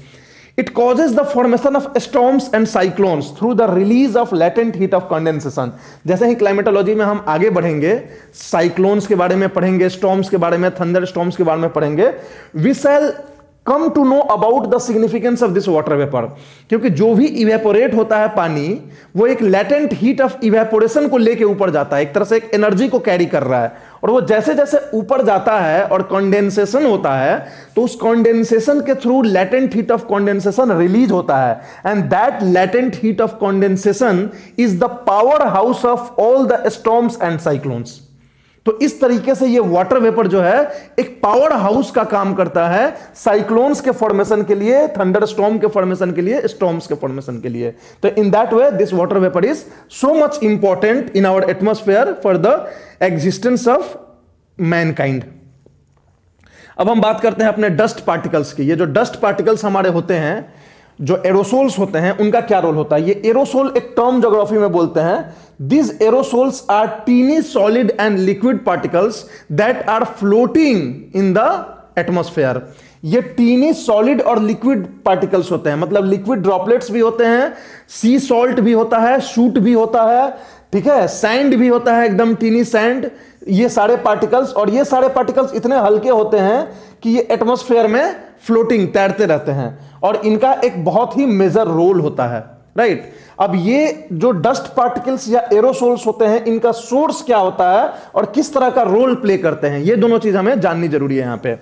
It causes the formation of storms and cyclones through the release of latent heat of condensation। जैसे ही क्लाइमेटोलॉजी में हम आगे बढ़ेंगे, साइक्लोन्स के बारे में पढ़ेंगे, स्टॉर्म्स के बारे में, थंडर स्टॉर्म्स के बारे में पढ़ेंगे, we shall come to know about the significance of this water vapor। क्योंकि जो भी इवेपोरेट होता है पानी, वो एक लेटेंट हीट ऑफ इवेपोरेशन को लेके ऊपर जाता है, एक तरह से एक एनर्जी को कैरी कर रहा है। और वो जैसे जैसे ऊपर जाता है और कंडेंसेशन होता है, तो उस कंडेंसेशन के through latent heat of condensation release होता है, and that latent heat of condensation is the power house of all the storms and cyclones. तो इस तरीके से ये वाटर वेपर जो है एक पावर हाउस का काम करता है साइक्लोन्स के फॉर्मेशन के लिए, थंडर स्टॉर्म के फॉर्मेशन के लिए, स्टॉर्म्स के फॉर्मेशन के लिए। तो in that way this water vapour is so much important in our atmosphere for the existence of mankind. अब हम बात करते हैं अपने डस्ट पार्टिकल्स की। ये जो डस्ट पार्टिकल्स हमारे होते हैं, जो एरोसोल्स होते हैं, उनका क्या रोल होता है? ये एरोसोल एक टर्म ज्योग्राफी में बोलते हैं। These aerosols are teeny solid and liquid particles that are floating in the atmosphere। ये टीनी सॉलिड और लिक्विड पार्टिकल्स होते हैं, मतलब लिक्विड ड्रॉपलेट्स भी होते हैं, सी सॉल्ट भी होता है, शूट भी होता है, ठीक है, सैंड भी होता है, एकदम टीनी सैंड। ये सारे पार्टिकल्स, और ये सारे पार्टिकल्स इतने हल्के होते हैं कि ये एटमॉस्फेयर में फ्लोटिंग, तैरते रहते हैं, और इनका एक बहुत ही मेजर रोल होता है, राइट। अब ये जो डस्ट पार्टिकल्स या एरोसोल्स होते हैं, इनका सोर्स क्या होता है और किस तरह का रोल प्ले करते हैं, ये दोनों चीज हमें जाननी जरूरी है यहां पे।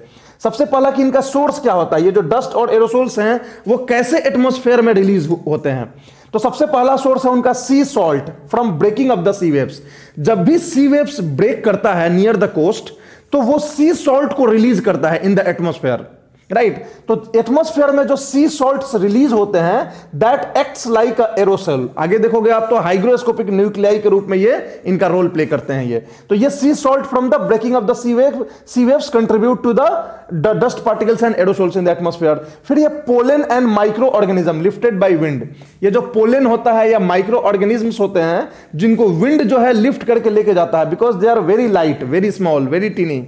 सबसे पहला कि इनका सोर्स क्या होता है, ये जो डस्ट और एरोसोल्स हैं वो कैसे एटमॉस्फेयर में रिलीज होते हैं। तो सबसे पहला सोर्स है उनका sea salt from breaking of the sea waves. जब भी सी वेव्स ब्रेक करता है नियर द कोस्ट, तो वो सी सॉल्ट को रिलीज करता है इन द एटमॉस्फेयर, राइट। तो एटमॉस्फेयर में जो सी सॉल्ट्स रिलीज होते हैं, that acts like a aerosol. आगे देखोगे आप तो हाइग्रोस्कोपिक न्यूक्लियाई के रूप में ये इनका रोल प्ले करते हैं ये। तो ये sea salt from the breaking of the sea waves contribute to the dust particles and aerosols in the atmosphere. फिर ये pollen and microorganism lifted by wind. ये जो पोलन होता है या माइक्रो ऑर्गेनिज्म्स होते हैं, जिनको विंड जो है लिफ्ट करके लेके जाता है, because they are very light, very small, very tiny.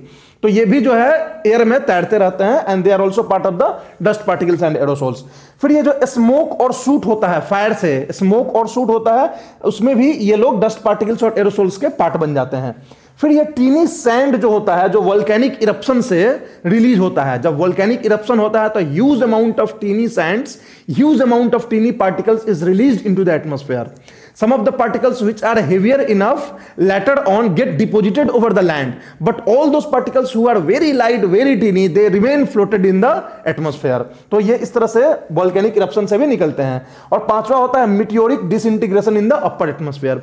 तो ये भी जो है एयर में तैरते रहते हैं, and they are also part of the dust particles and aerosols. फिर ये जो स्मोक और शूट होता है, फायर से स्मोक और शूट होता है, उसमें भी ये लोग डस्ट पार्टिकल्स और एरोसोल्स के पार्ट बन जाते हैं। फिर ये टीनी सैंड जो होता है, जो वोल्केनिक इरप्शन से रिलीज होता है। जब वोल्केनिक इरप्शन होता है तो huge amount of tiny sands, huge amount of tiny particles is released into the atmosphere. Some of the particles which are heavier enough later on get deposited over the land, but all those particles who are very light, very teeny, they remain floated in the atmosphere। तो ये इस तरह से volcanic eruption से भी निकलते हैं। और पांचवा होता है meteoric disintegration in the upper atmosphere।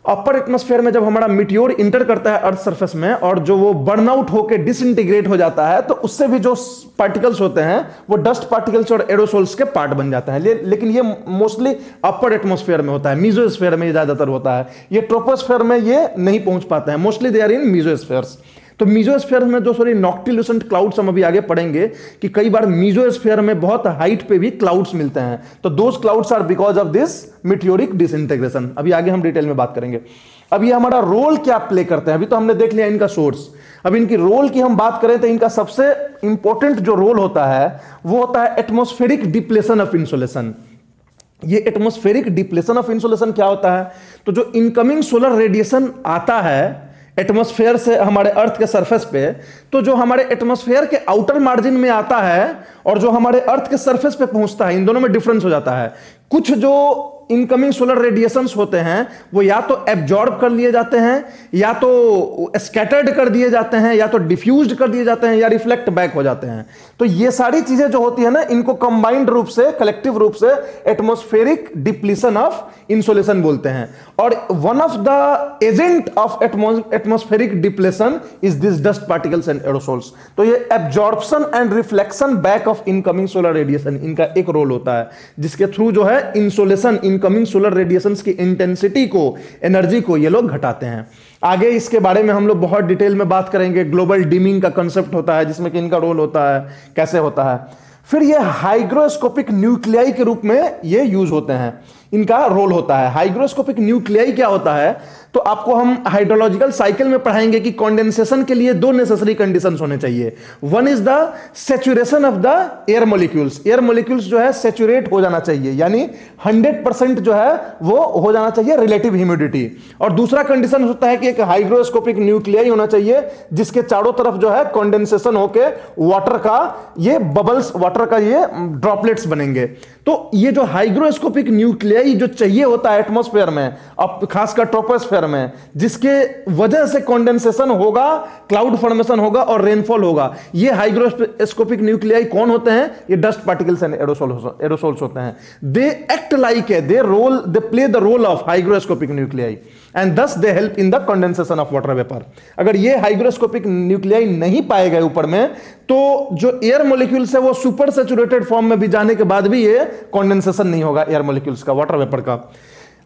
Upper atmosphere में जब हमारा मिटियोर इंटर करता है अर्थ सरफेस में, और जो वो बर्नआउट होकर डिसइंटीग्रेट हो जाता है, तो उससे भी जो पार्टिकल्स होते हैं वो डस्ट पार्टिकल्स और एरोसोल्स के पार्ट बन जाते हैं। लेकिन ये मोस्टली अपर एटमॉस्फेयर में होता है, मीजोस्फेयर में ज्यादातर होता है। ये ट्रोपोस्फेयर में ये नहीं पहुंच पाते हैं, मोस्टली दे आर इन मीजोस्फेयर्स। तो मीजोस्फेयर में जो नॉक्टिल्यूसेंट क्लाउड्स हम अभी आगे पढ़ेंगे कि कई बार मीजोस्फेयर में बहुत हाइट पे भी क्लाउड्स मिलते हैं। तो those clouds are because of this meteoric disintegration. अभी आगे हम डिटेल में बात करेंगे। अब ये हमारा रोल क्या प्ले करते हैं, अभी तो हमने देख लिया इनका सोर्स। अब इनकी रोल की हम बात करें तो इनका सबसे इंपॉर्टेंट जो रोल होता है वो होता है एटमॉस्फेरिक डिप्लेशन ऑफ इंसोलेशन। ये एटमॉस्फेरिक डिप्लेशन ऑफ इंसोलेशन क्या होता है, तो जो इनकमिंग सोलर रेडिएशन आता है एटमॉस्फेयर से हमारे अर्थ के सरफेस पे, तो जो हमारे एटमॉस्फेयर के आउटर मार्जिन में आता है और जो हमारे अर्थ के सरफेस पे पहुंचता है, इन दोनों में डिफरेंस हो जाता है। कुछ जो इनकमिंग सोलर रेडिएशंस होते हैं वो या तो एब्जॉर्ब कर लिए जाते हैं, या तो स्कैटर्ड कर दिए जाते हैं, या तो डिफ्यूज्ड कर दिए जाते हैं, या रिफ्लेक्ट बैक हो जाते हैं। तो ये सारी चीजें जो होती है ना, इनको कंबाइंड रूप से, कलेक्टिव रूप से एटमॉस्फेरिक डिप्लीशन ऑफ इंसोलेशन बोलते हैं। और one of the agent of atmospheric depletion is this dust particles and aerosols. तो ये absorption and reflection back of incoming solar radiation, इनका एक रोल होता है, जिसके थ्रू जो है इंसोलेशन, इनकमिंग सोलर रेडिएशंस की इंटेंसिटी को, एनर्जी को ये लोग घटाते हैं। आगे इसके बारे में हम लोग बहुत डिटेल में बात करेंगे। ग्लोबल डिमिंग का कंसेप्ट होता है जिसमें कि इनका रोल होता है, कैसे होता है। फिर ये हाइग्रोस्कोपिक न्यूक्लियाई के रूप में ये यूज होते हैं, इनका रोल होता है। हाइग्रोस्कोपिक न्यूक्लियाई क्या होता है, तो आपको हम हाइड्रोलॉजिकल साइकिल में पढ़ाएंगे कि कंडेंसेशन के लिए दो नेसेसरी कंडीशंस होने चाहिए। One is the saturation of the air molecules. Air molecules जो है सैचुरेट हो जाना चाहिए, यानी 100% जो है वो हो जाना चाहिए रिलेटिव ह्यूमिडिटी। और दूसरा कंडीशन होता है कि एक हाइग्रोस्कोपिक न्यूक्लियाई होना चाहिए जिसके चारों तरफ जो है कंडेंसेशन होके वाटर का ये बबल्स, वाटर का ये ड्रॉपलेट्स बनेंगे। तो ये जो हाइग्रोस्कोपिक न्यूक्लियाई जो चाहिए होता है एटमॉस्फेयर में, अब खासकर ट्रोपोस्फेयर में, जिसके वजह से कंडेंसेशन होगा, क्लाउड फॉर्मेशन होगा और रेनफॉल होगा। ये हाइग्रोस्कोपिक न्यूक्लियाई कौन होते हैं, ये डस्ट पार्टिकल्स एंड एरोसोल्स होते हैं। They act like a, they play the role of hygroscopic nuclei and thus they help in the condensation of water vapour. अगर ये हाइग्रोस्कोपिक न्यूक्लियाई नहीं पाए गए ऊपर में, तो जो एयर मॉलिक्यूल्स है वो सुपर सैचुरेटेड फॉर्म में भी जाने के बाद भी ये कंडेंसेशन नहीं होगा एयर मॉलिक्यूल्स का, वाटर वेपर का।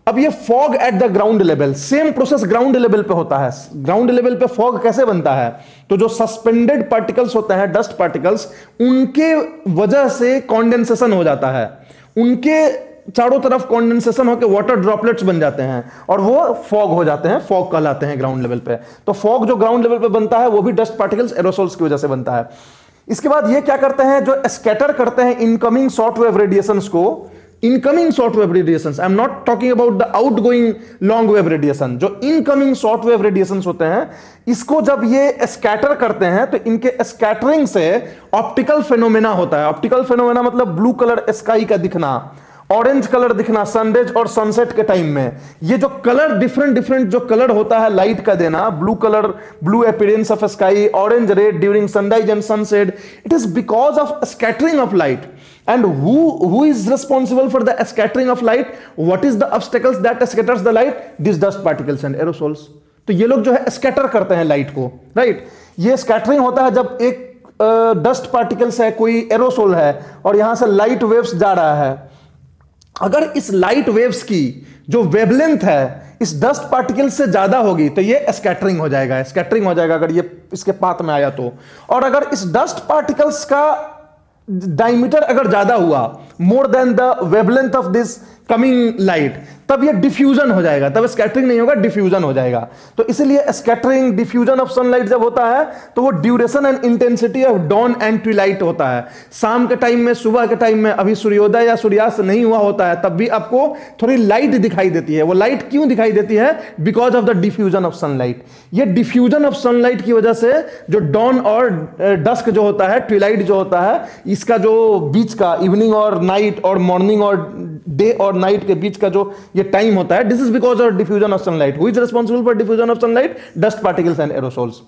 अब ये fog at the ground level, same process ground level पे होता है। ग्राउंड लेवल पे फॉग कैसे बनता है, तो जो सस्पेंडेड पार्टिकल्स होते हैं, डस्ट पार्टिकल्स, उनके वजह से कंडेंसेशन हो जाता है, उनके चारों तरफ कंडेंसेशन होकर वाटर ड्रॉपलेट्स बन जाते हैं और वो फॉग हो जाते हैं, फॉग कहलाते हैं ग्राउंड लेवल पे। तो फॉग जो ग्राउंड लेवल पे बनता है वो भी डस्ट पार्टिकल्स, एरोसोल्स की वजह से बनता है। इसके बाद ये क्या करते हैं, जो स्कैटर करते हैं इनकमिंग शॉर्ट वेव रेडिएशंस को, incoming short wave radiations, I am not talking about the outgoing long wave radiation, जो इनकमिंग शॉर्ट वेव रेडिएशंस होते हैं, इसको जब ये स्कैटर करते हैं तो इनके स्कैटरिंग से ऑप्टिकल फेनोमेना होता है। ऑप्टिकल फेनोमेना मतलब ब्लू कलर स्काई का दिखना, ऑरेंज कलर दिखना सनराइज और सनसेट के टाइम में। ये जो कलर डिफरेंट जो कलर होता है लाइट का देना, blue colour, blue appearance of sky, orange red during sunrise and sunset, it is because of scattering of light. And who is responsible for the scattering of light? What is the obstacles that scatters the light? These dust particles and aerosols. तो ये लोग जो है स्कैटर करते हैं लाइट को, राइट। ये स्कैटरिंग होता है जब एक डस्ट पार्टिकल्स है, कोई एरोसोल है और यहां से लाइट वेव्स जा रहा है। अगर इस लाइट वेव्स की जो वेवलेंथ है इस डस्ट पार्टिकल से ज्यादा होगी तो ये स्कैटरिंग हो जाएगा, स्कैटरिंग हो जाएगा अगर ये इसके पाथ में आया तो। और अगर इस डस्ट पार्टिकल्स का डायमीटर अगर ज्यादा हुआ, मोर than the wavelength of this coming light, तब ये डिफ्यूजन हो जाएगा, तब स्कैटरिंग नहीं होगा, डिफ्यूजन हो जाएगा। तो इसलिए स्कैटरिंग, डिफ्यूजन ऑफ सनलाइट जब होता है तो वो duration and intensity of dawn and twilight होता है। शाम के टाइम में, सुबह के टाइम में, अभी सूर्योदय या सूर्यास्त नहीं हुआ होता है, तब भी आपको थोड़ी लाइट दिखाई देती है। वो लाइट क्यों दिखाई देती है, because of the diffusion of sunlight. ये डिफ्यूजन ऑफ सनलाइट की वजह से जो डॉन और डस्क जो होता है, ट्विलाइट जो होता है, इसका जो बीच का इवनिंग और नाइट और मॉर्निंग और डे और नाइट के बीच का जो ये टाइम होता है, this is because of diffusion of sunlight. Who is responsible for diffusion of sunlight? Dust particles and aerosols.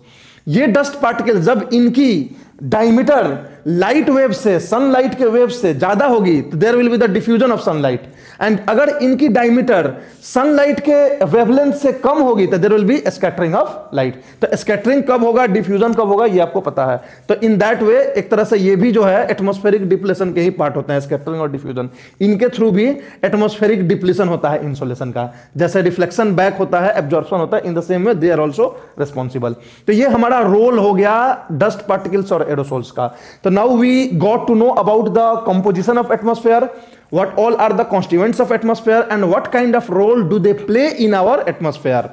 ये डस्ट पार्टिकल्स जब इनकी डायमीटर लाइट वेव से, सनलाइट के वेव से ज्यादा होगी तो there will be the diffusion of sunlight. And अगर इनकी डायमीटर सनलाइट के वेवलेंथ से कम होगी तो there will be scattering of light. तो स्कैटरिंग कब होगा, डिफ्यूजन कब होगा, ये आपको पता है। तो इन दैट वे एक तरह से ये भी जो है एटमॉस्फेरिक डिप्लेशन के ही पार्ट होते हैं, स्कैटरिंग और डिफ्यूजन। इनके थ्रू भी एटमॉस्फेरिक डिप्लेशन होता है इंसोलेशन का। जैसे रिफ्लेक्शन बैक होता है, एब्जॉर्प्शन होता है, in the same way they are also responsible. तो ये हमारा रोल हो गया डस्ट पार्टिकल्स और एरोसोल्स का। तो now we got to know about the composition of atmosphere, what all are the constituents of atmosphere and what kind of role do they play in our atmosphere.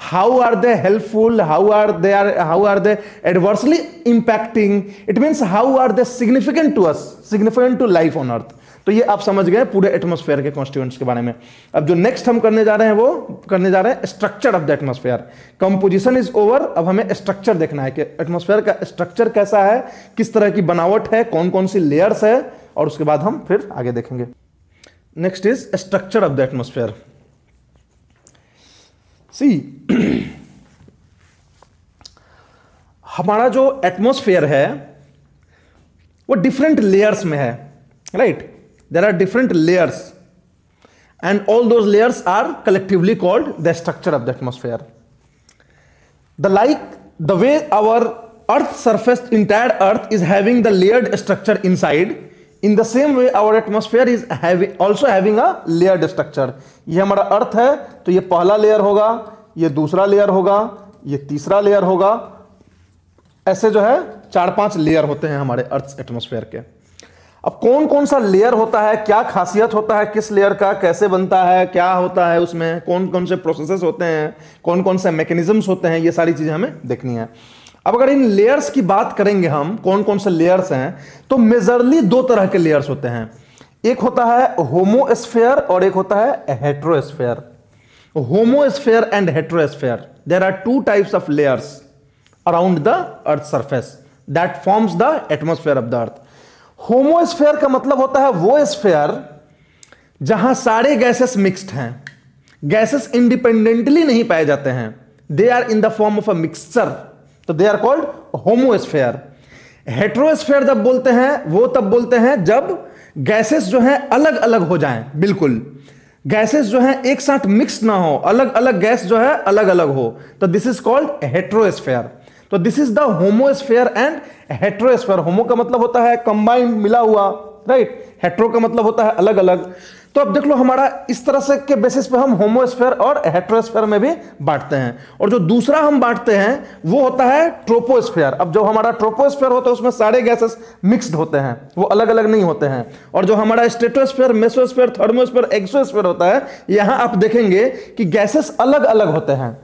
how are they helpful, how are they adversely impacting, it means how are they significant to us, significant to life on earth। तो ये आप समझ गए पूरे एटमॉस्फेयर के कॉन्स्टिट्यूएंट्स के बारे में। अब जो नेक्स्ट हम करने जा रहे हैं वो करने जा रहे हैं structure of the atmosphere. Composition is over, अब हमें स्ट्रक्चर देखना है कि एटमॉस्फेयर का स्ट्रक्चर कैसा है, किस तरह की बनावट है, कौन कौन सी लेयर्स है, और उसके बाद हम फिर आगे देखेंगे। Next is structure of the atmosphere. See हमारा जो एटमॉस्फेयर है वो डिफरेंट लेयर्स में है, right. There are different layers and all those layers are collectively called the structure of the atmosphere. The way our earth surface, entire earth is having the layered structure inside, in the same way our atmosphere is also having a layered structure. ये हमारा अर्थ है तो ये पहला लेयर होगा, ये दूसरा लेयर होगा, ये तीसरा लेयर होगा, ऐसे जो है 4-5 लेयर होते हैं हमारे अर्थ एटमॉस्फेयर के। अब कौन कौन सा लेयर होता है, क्या खासियत होता है किस लेयर का, कैसे बनता है, क्या होता है उसमें, कौन कौन से प्रोसेसेस होते हैं, कौन कौन से मैकेनिज्म्स होते हैं, ये सारी चीजें हमें देखनी है। अब अगर इन लेयर्स की बात करेंगे हम, कौन कौन से लेयर्स हैं, तो मेजरली 2 तरह के लेयर्स होते हैं। एक होता है होमोस्फेयर और एक होता है heterosphere. Homosphere and heterosphere, there are 2 types of layers around the earth surface that forms the atmosphere of the earth. Homosphere का मतलब होता है वो स्फेयर जहां सारे गैसेस मिक्स्ड हैं, गैसेस इंडिपेंडेंटली नहीं पाए जाते हैं, they are in the form of a mixture, तो दे आर कॉल्ड होमोस्फेयर। हेट्रोस्फेयर जब बोलते हैं वो तब बोलते हैं जब गैसेस जो हैं अलग अलग हो जाएं, बिल्कुल गैसेस जो हैं एक साथ मिक्स ना हो, अलग अलग गैस जो है अलग अलग हो, तो दिस इज कॉल्ड हेट्रोस्फेयर। तो this is the homosphere and heterosphere. Homo का मतलब होता है कंबाइंड, मिला हुआ, राइट। हेट्रो का मतलब होता है अलग अलग। तो अब देख लो हमारा इस तरह से के बेसिस पे हम होमोस्फेयर और हेट्रोस्फेयर में भी बांटते हैं। और जो दूसरा हम बांटते हैं वो होता है ट्रोपोस्फेयर। अब जो हमारा ट्रोपोस्फेयर होता है उसमें सारे गैसेस मिक्स्ड होते हैं, वो अलग अलग नहीं होते हैं। और जो हमारा स्ट्रेटोस्फेयर, मेसोस्फेयर, थर्मोस्फेयर, एक्सोस्फेयर होता है, यहां आप देखेंगे कि गैसेस अलग अलग होते हैं,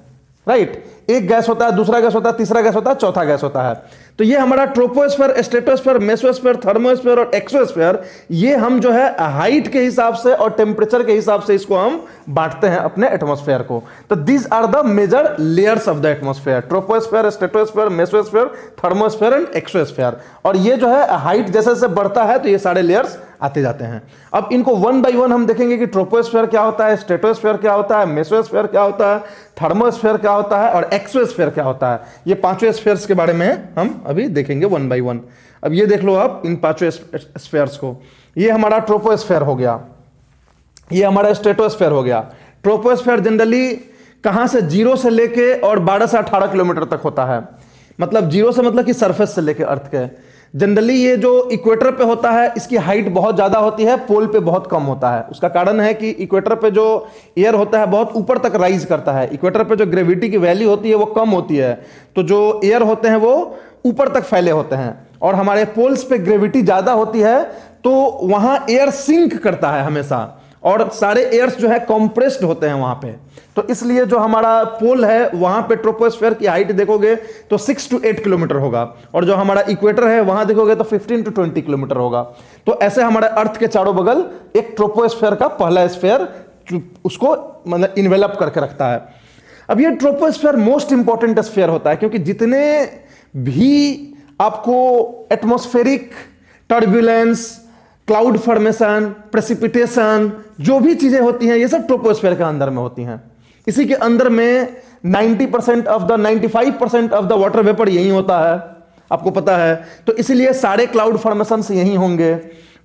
राइट। एक गैस होता है, दूसरा गैस होता है, तीसरा गैस होता है, चौथा गैस होता है। तो ये हमारा ट्रोपोस्फेयर, स्ट्रेटोस्फेयर, मेसोस्फेयर, थर्मोस्फेयर और एक्सोस्फेयर, ये हम जो है हाइट के हिसाब से और टेम्परेचर के हिसाब से इसको हम बांटते हैं अपने एटमॉस्फेयर को। तो these are the major layers of the atmosphere, troposphere, stratosphere, mesosphere, thermosphere and exosphere. और ये जो है हाइट जैसे जैसे बढ़ता है तो ये सारे लेयर्स आते जाते हैं। अब इनको 1 बाय 1 हम देखेंगे कि ट्रोपोस्फेयर क्या होता है, स्ट्रेटोस्फेयर क्या होता है, मेसोस्फेयर क्या होता है, थर्मोस्फेयर क्या होता है और एक्सोस्फेयर क्या होता है। ये 5 स्फीयर्स के बारे में हम अभी देखेंगे 1 बाय 1। अब ये देख लो आप इन 5 स्फीयर्स को। ये हमारा ट्रोपोस्फेयर हो गया, ये हमारा स्ट्रेटोस्फेयर हो गया। ट्रोपोस्फेयर जनरली कहां से 0 से लेके और 12 से 18 किलोमीटर तक होता है। मतलब 0 से मतलब कि सरफेस से लेके अर्थ के। जनरली ये जो इक्वेटर पे होता है इसकी हाइट बहुत ज्यादा होती है, पोल पे बहुत कम होता है। उसका कारण है कि इक्वेटर पे जो एयर होता है बहुत ऊपर तक राइज करता है। इक्वेटर पे जो ग्रेविटी की वैल्यू होती है वो कम होती है, तो जो एयर होते हैं वो ऊपर तक फैले होते हैं। और हमारे पोल्स पे ग्रेविटी ज्यादा होती है तो वहां एयर सिंक करता है हमेशा, और सारे एयर्स जो है कंप्रेस्ड होते हैं वहां पे। तो इसलिए जो हमारा पोल है वहां पे ट्रोपोस्फेयर की हाइट देखोगे तो 6 to 8 किलोमीटर होगा, और जो हमारा इक्वेटर है वहां देखोगे तो 15 to 20 किलोमीटर होगा। तो ऐसे हमारे अर्थ के चारों बगल एक ट्रोपोस्फेयर का पहला स्फीयर उसको मतलब इन्वेलप करके रखता है। अब ये ट्रोपोस्फेयर मोस्ट इंपॉर्टेंट स्फीयर होता है, क्योंकि जितने भी आपको atmospheric turbulence, cloud formation, precipitation, जो भी चीजें होती हैं ये सब ट्रोपोस्फेयर के अंदर में होती हैं। इसी के अंदर में 95% ऑफ द वाटर वेपर यही होता है, आपको पता है। तो इसीलिए सारे क्लाउड फॉर्मेशंस यही होंगे,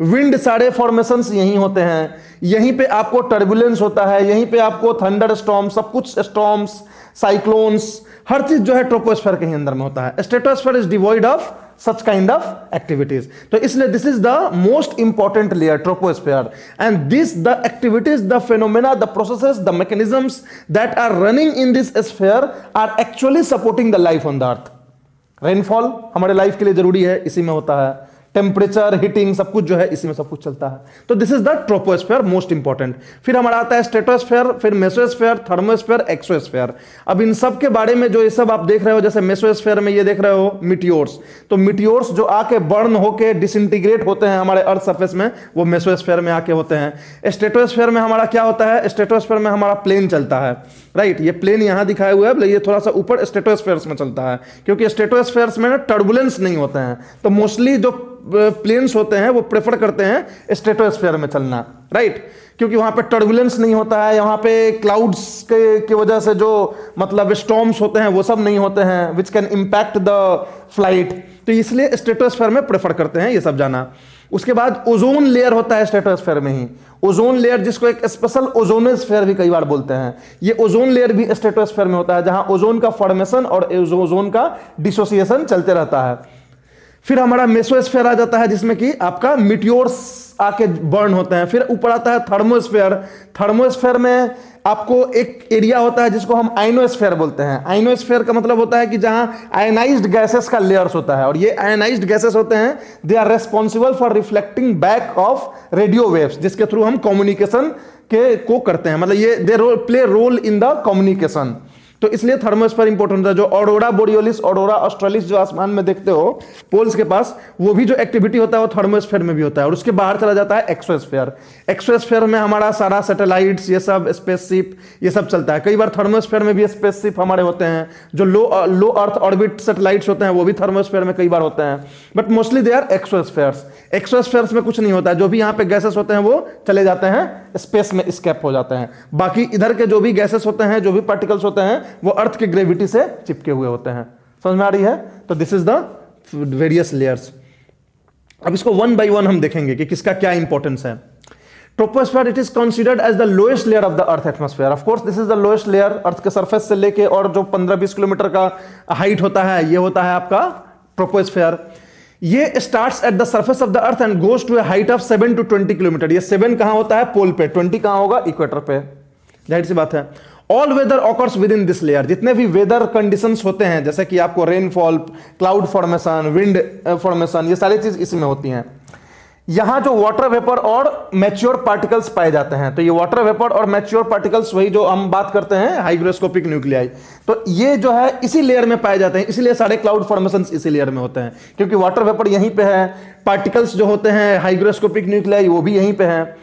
विंड सारे फॉर्मेशंस यही होते हैं, यहीं पे आपको टर्बुलेंस होता है, यहीं पे आपको थंडर स्टॉर्म, सब कुछ स्टॉर्म्स, साइक्लोन्स, हर चीज जो है ट्रोपोस्फेयर के ही अंदर में होता है। Stratosphere is devoid of such kind of activities. तो इसलिए this is the most important layer, troposphere, and this the activities, the phenomena, the processes, the mechanisms that are running in this sphere are actually supporting the life on the earth. Rainfall हमारे लाइफ के लिए जरूरी है, इसी में होता है। टेम्परेचर, हीटिंग, सब कुछ जो है इसी में सब कुछ चलता है। तो this is the troposphere, most important. फिर हमारा आता है स्ट्रेटोस्फेयर, फिर मेसोस्फेयर, थर्मोस्फेयर, एक्सोस्फेयर। अब इन सब के बारे में जो ये सब आप देख रहे हो, जैसे मेसोस्फेयर में ये देख रहे हो मीटियोर्स, तो मीटियोर्स जो आके बर्न होके डिसइंटीग्रेट होते हैं हमारे अर्थ सरफेस में, वो मेसोस्फेयर में आके होते हैं। स्ट्रेटोस्फेयर में हमारा क्या होता है, स्ट्रेटोस्फेयर में हमारा प्लेन चलता है, राइट। ये प्लेन यहां दिखाया हुआ है, ये थोड़ा सा ऊपर स्ट्रेटोस्फेयर्स में चलता है, क्योंकि स्ट्रेटोस्फेयर्स में ना टर्बुलेंस नहीं होते हैं, तो मोस्टली जो प्लेन्स होते हैं वो प्रेफर करते हैं स्ट्रेटोस्फेयर में चलना, राइट, क्योंकि वहां पे टर्बुलेंस नहीं होता है, यहाँ पे क्लाउड्स की वजह से जो मतलब स्टॉर्म्स होते हैं वो सब नहीं होते हैं, which can impact the flight, तो इसलिए स्ट्रेटोस्फेयर में प्रेफर करते हैं ये सब जाना। उसके बाद ओजोन लेयर होता है स्ट्रेटोस्फेयर में ही, ओजोन लेयर जिसको एक स्पेशल ओजोनोस्फेयर भी कई बार बोलते हैं, ये ओजोन लेयर भी स्ट्रेटोस्फेयर में होता है, जहां ओजोन का फॉर्मेशन और ओजोन का डिसोसिएशन चलते रहता है। फिर हमारा मेसोस्फेयर आ जाता है, जिसमें कि आपका मीटियोर्स आके बर्न होते हैं। फिर ऊपर आता है थर्मोस्फेयर, थर्मोस्फेयर में आपको एक एरिया होता है जिसको हम आयनोस्फेयर बोलते हैं। आयनोस्फेयर का मतलब होता है कि जहां आयनाइज्ड गैसेस का लेयर्स होता है, और ये आयनाइज्ड गैसेस होते हैं, they are responsible for reflecting back of radio waves, जिसके थ्रू हम कम्युनिकेशन को करते हैं, मतलब ये they play role in the communication. तो इसलिए थर्मोस्फेयर इंपॉर्टेंट है। जो ऑरोरा बोरियोलिस, ऑरोरा ऑस्ट्रेलिस जो आसमान में देखते हो पोल्स के पास, वो भी जो एक्टिविटी होता है वो थर्मोस्फेयर में भी होता है। और उसके बाहर चला जाता है एक्सोस्फेयर। एक्सोस्फेयर में हमारा सारा सैटेलाइट्स, ये सब स्पेसशिप, ये सब चलता है। कई बार थर्मोस्फेयर में भी स्पेसशिप हमारे होते हैं, जो लो अर्थ ऑर्बिट सैटेलाइट्स होते हैं वो भी थर्मोस्फेयर में कई बार होते हैं, बट मोस्टली दे आर एक्सोस्फेयर्स। एक्सोस्फेयर्स में कुछ नहीं होता है, जो भी यहाँ पे गैसेस होते हैं वो चले जाते हैं स्पेस में, स्केप हो जाते हैं। बाकी इधर के जो भी गैसेस होते हैं, जो भी पार्टिकल्स होते हैं, वो अर्थ के ग्रेविटी से चिपके हुए होते हैं। समझ में आ रही है? तो this is the various layers. अब इसको वन बाय वन हम देखेंगे कि किसका क्या इंपॉर्टेंस है। Troposphere it is considered as the lowest layer of the earth atmosphere. Of course this is the lowest layer, earth के सरफेस से लेके और जो 15-20 किलोमीटर का हाइट होता है, ये होता है आपका ट्रोपोस्फेयर। ये starts at the surface of the earth and goes to a height of 7 to 20 kilometre. ये 7 कहां होता है? पोल पे। 20 कहां होगा? इक्वेटर पे। जाहिर सी बात है। All weather occurs within this layer. जितने भी वेदर कंडीशंस होते हैं, जैसे कि आपको rainfall, cloud formation, wind formation, ये सारी चीज इसमें होती हैं। यहां जो वाटर वेपर और मैच्योर पार्टिकल्स पाए जाते हैं, तो ये वाटर वेपर और मैच्योर पार्टिकल्स वही जो हम बात करते हैं हाइग्रोस्कोपिक न्यूक्लियाई, तो ये जो है इसी लेयर में पाए जाते हैं। इसीलिए सारे क्लाउड फॉर्मेशंस इसी लेयर में होते हैं, क्योंकि वाटर वेपर यहीं पे है, पार्टिकल्स जो होते हैं हाइग्रोस्कोपिक न्यूक्लियाई वो भी यहीं पे है।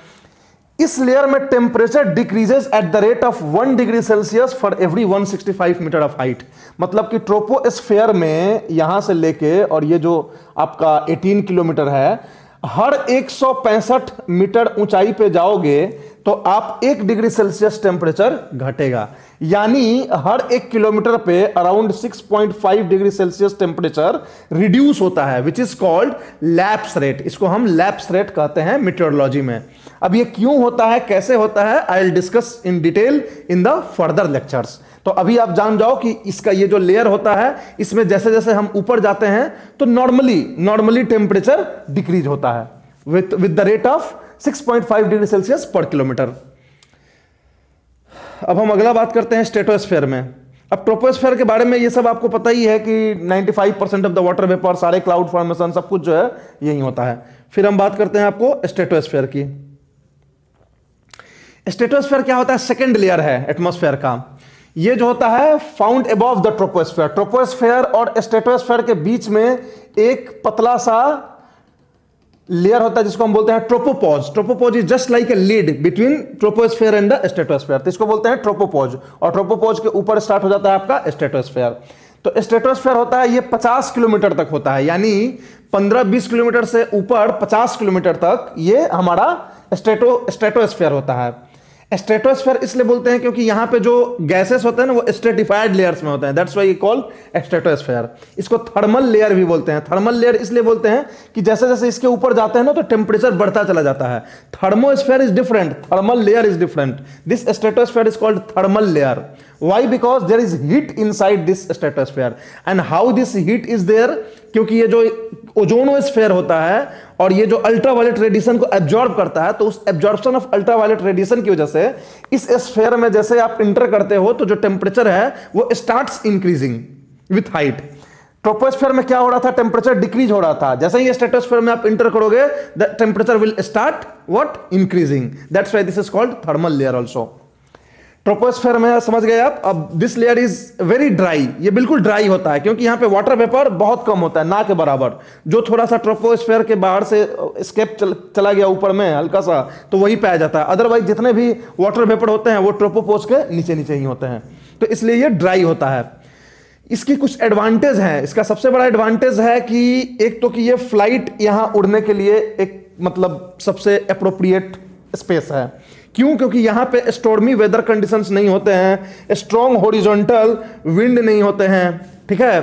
इस लेयर में temperature decreases at the rate of 1 degree Celsius for every 165 metre of height. मतलब कि ट्रोपोस्फेयर में यहां से लेके और ये जो आपका 18 किलोमीटर है, हर 165 मीटर ऊंचाई पे जाओगे तो आप 1 डिग्री सेल्सियस टेम्परेचर घटेगा, यानी हर 1 किलोमीटर पे around 6.5 degree Celsius temperature reduce होता है, which is called lapse rate. इसको हम लैप्स रेट कहते हैं मीटरोलॉजी में। अब ये क्यों होता है, कैसे होता है, I will discuss in detail in the further lectures. तो अभी आप जान जाओ कि इसका ये जो लेयर होता है, इसमें जैसे जैसे हम ऊपर जाते हैं तो नॉर्मली टेम्परेचर डिक्रीज होता है with the rate of 6.5 degree Celsius पर किलोमीटर। अब हम अगला बात करते हैं स्ट्रेटोस्फेयर में। अब ट्रोपोस्फेयर के बारे में ये सब आपको पता ही है कि 95% ऑफ द वाटर वेपर, सारे क्लाउड फॉर्मेशन, सब कुछ जो है यही होता है। फिर हम बात करते हैं आपको स्ट्रेटोस्फेयर की। स्ट्रेटोस्फेयर क्या होता है? सेकेंड लेयर है एटमॉस्फेयर का। ये जो होता है found above the troposphere. Troposphere और स्ट्रेटोस्फेयर के बीच में एक पतला सा लेयर होता है जिसको हम बोलते हैं tropopause. Tropopause is just like a lead between troposphere and the stratosphere, तो इसको बोलते हैं ट्रोपोपॉज। और ट्रोपोपॉज के ऊपर स्टार्ट हो जाता है आपका स्ट्रेटोस्फेयर। तो स्ट्रेटोस्फेयर होता है ये 50 किलोमीटर तक होता है, यानी 15-20 किलोमीटर से ऊपर 50 किलोमीटर तक ये हमारा स्ट्रेटोस्फेयर होता है। स्ट्रेटोस्फेयर इसलिए बोलते हैं क्योंकि यहां पे जो गैसेस होते हैं ना, वो स्ट्रेटिफाइड लेयर्स में होते हैं, that's why we call stratosphere. इसको थर्मल लेयर भी बोलते हैं। थर्मल लेयर इसलिए बोलते हैं कि जैसे जैसे इसके ऊपर जाते हैं ना, तो टेम्परेचर बढ़ता चला जाता है। Thermosphere is different, thermal layer is different. This stratosphere is called thermal layer. Why? Because there is heat inside this stratosphere. And how this heat is there? क्योंकि ये जो ओजोनोस्फेयर होता है और ये जो अल्ट्रावायलेट रेडिएशन को एब्जॉर्ब करता है, तो उस एब्जॉर्प्शन ऑफ अल्ट्रावायलेट रेडिएशन की वजह से इस स्फेयर में जैसे आप इंटर करते हो तो जो टेम्परेचर है वो starts increasing with height. Troposphere में क्या हो रहा था, टेम्परेचर डिक्रीज हो रहा था। जैसे ही स्ट्रेटोस्फेयर में आप इंटर करोगे, the temperature will start what, increasing. That's why this is called thermal layer also. Troposphere में समझ गए आप। अब this layer is very dry, ये बिल्कुल ड्राई होता है क्योंकि यहां पे वाटर वेपर बहुत कम होता है, ना के बराबर। जो थोड़ा सा ट्रोपोस्फेयर के बाहर से स्केप चला गया ऊपर में हल्का सा, तो वही पाया जाता है। अदरवाइज जितने भी वाटर वेपर होते हैं वो ट्रोपोपोज के नीचे नीचे ही होते हैं, तो इसलिए ये ड्राई होता है। इसकी कुछ एडवांटेज हैं। इसका सबसे बड़ा एडवांटेज है कि एक तो कि ये फ्लाइट यहां उड़ने के लिए एक मतलब सबसे अप्रोप्रिएट स्पेस है। क्यों? क्योंकि यहां पे स्टॉर्मी वेदर कंडीशंस नहीं होते हैं, स्ट्रॉन्ग हॉरिजॉन्टल विंड नहीं होते हैं, ठीक है।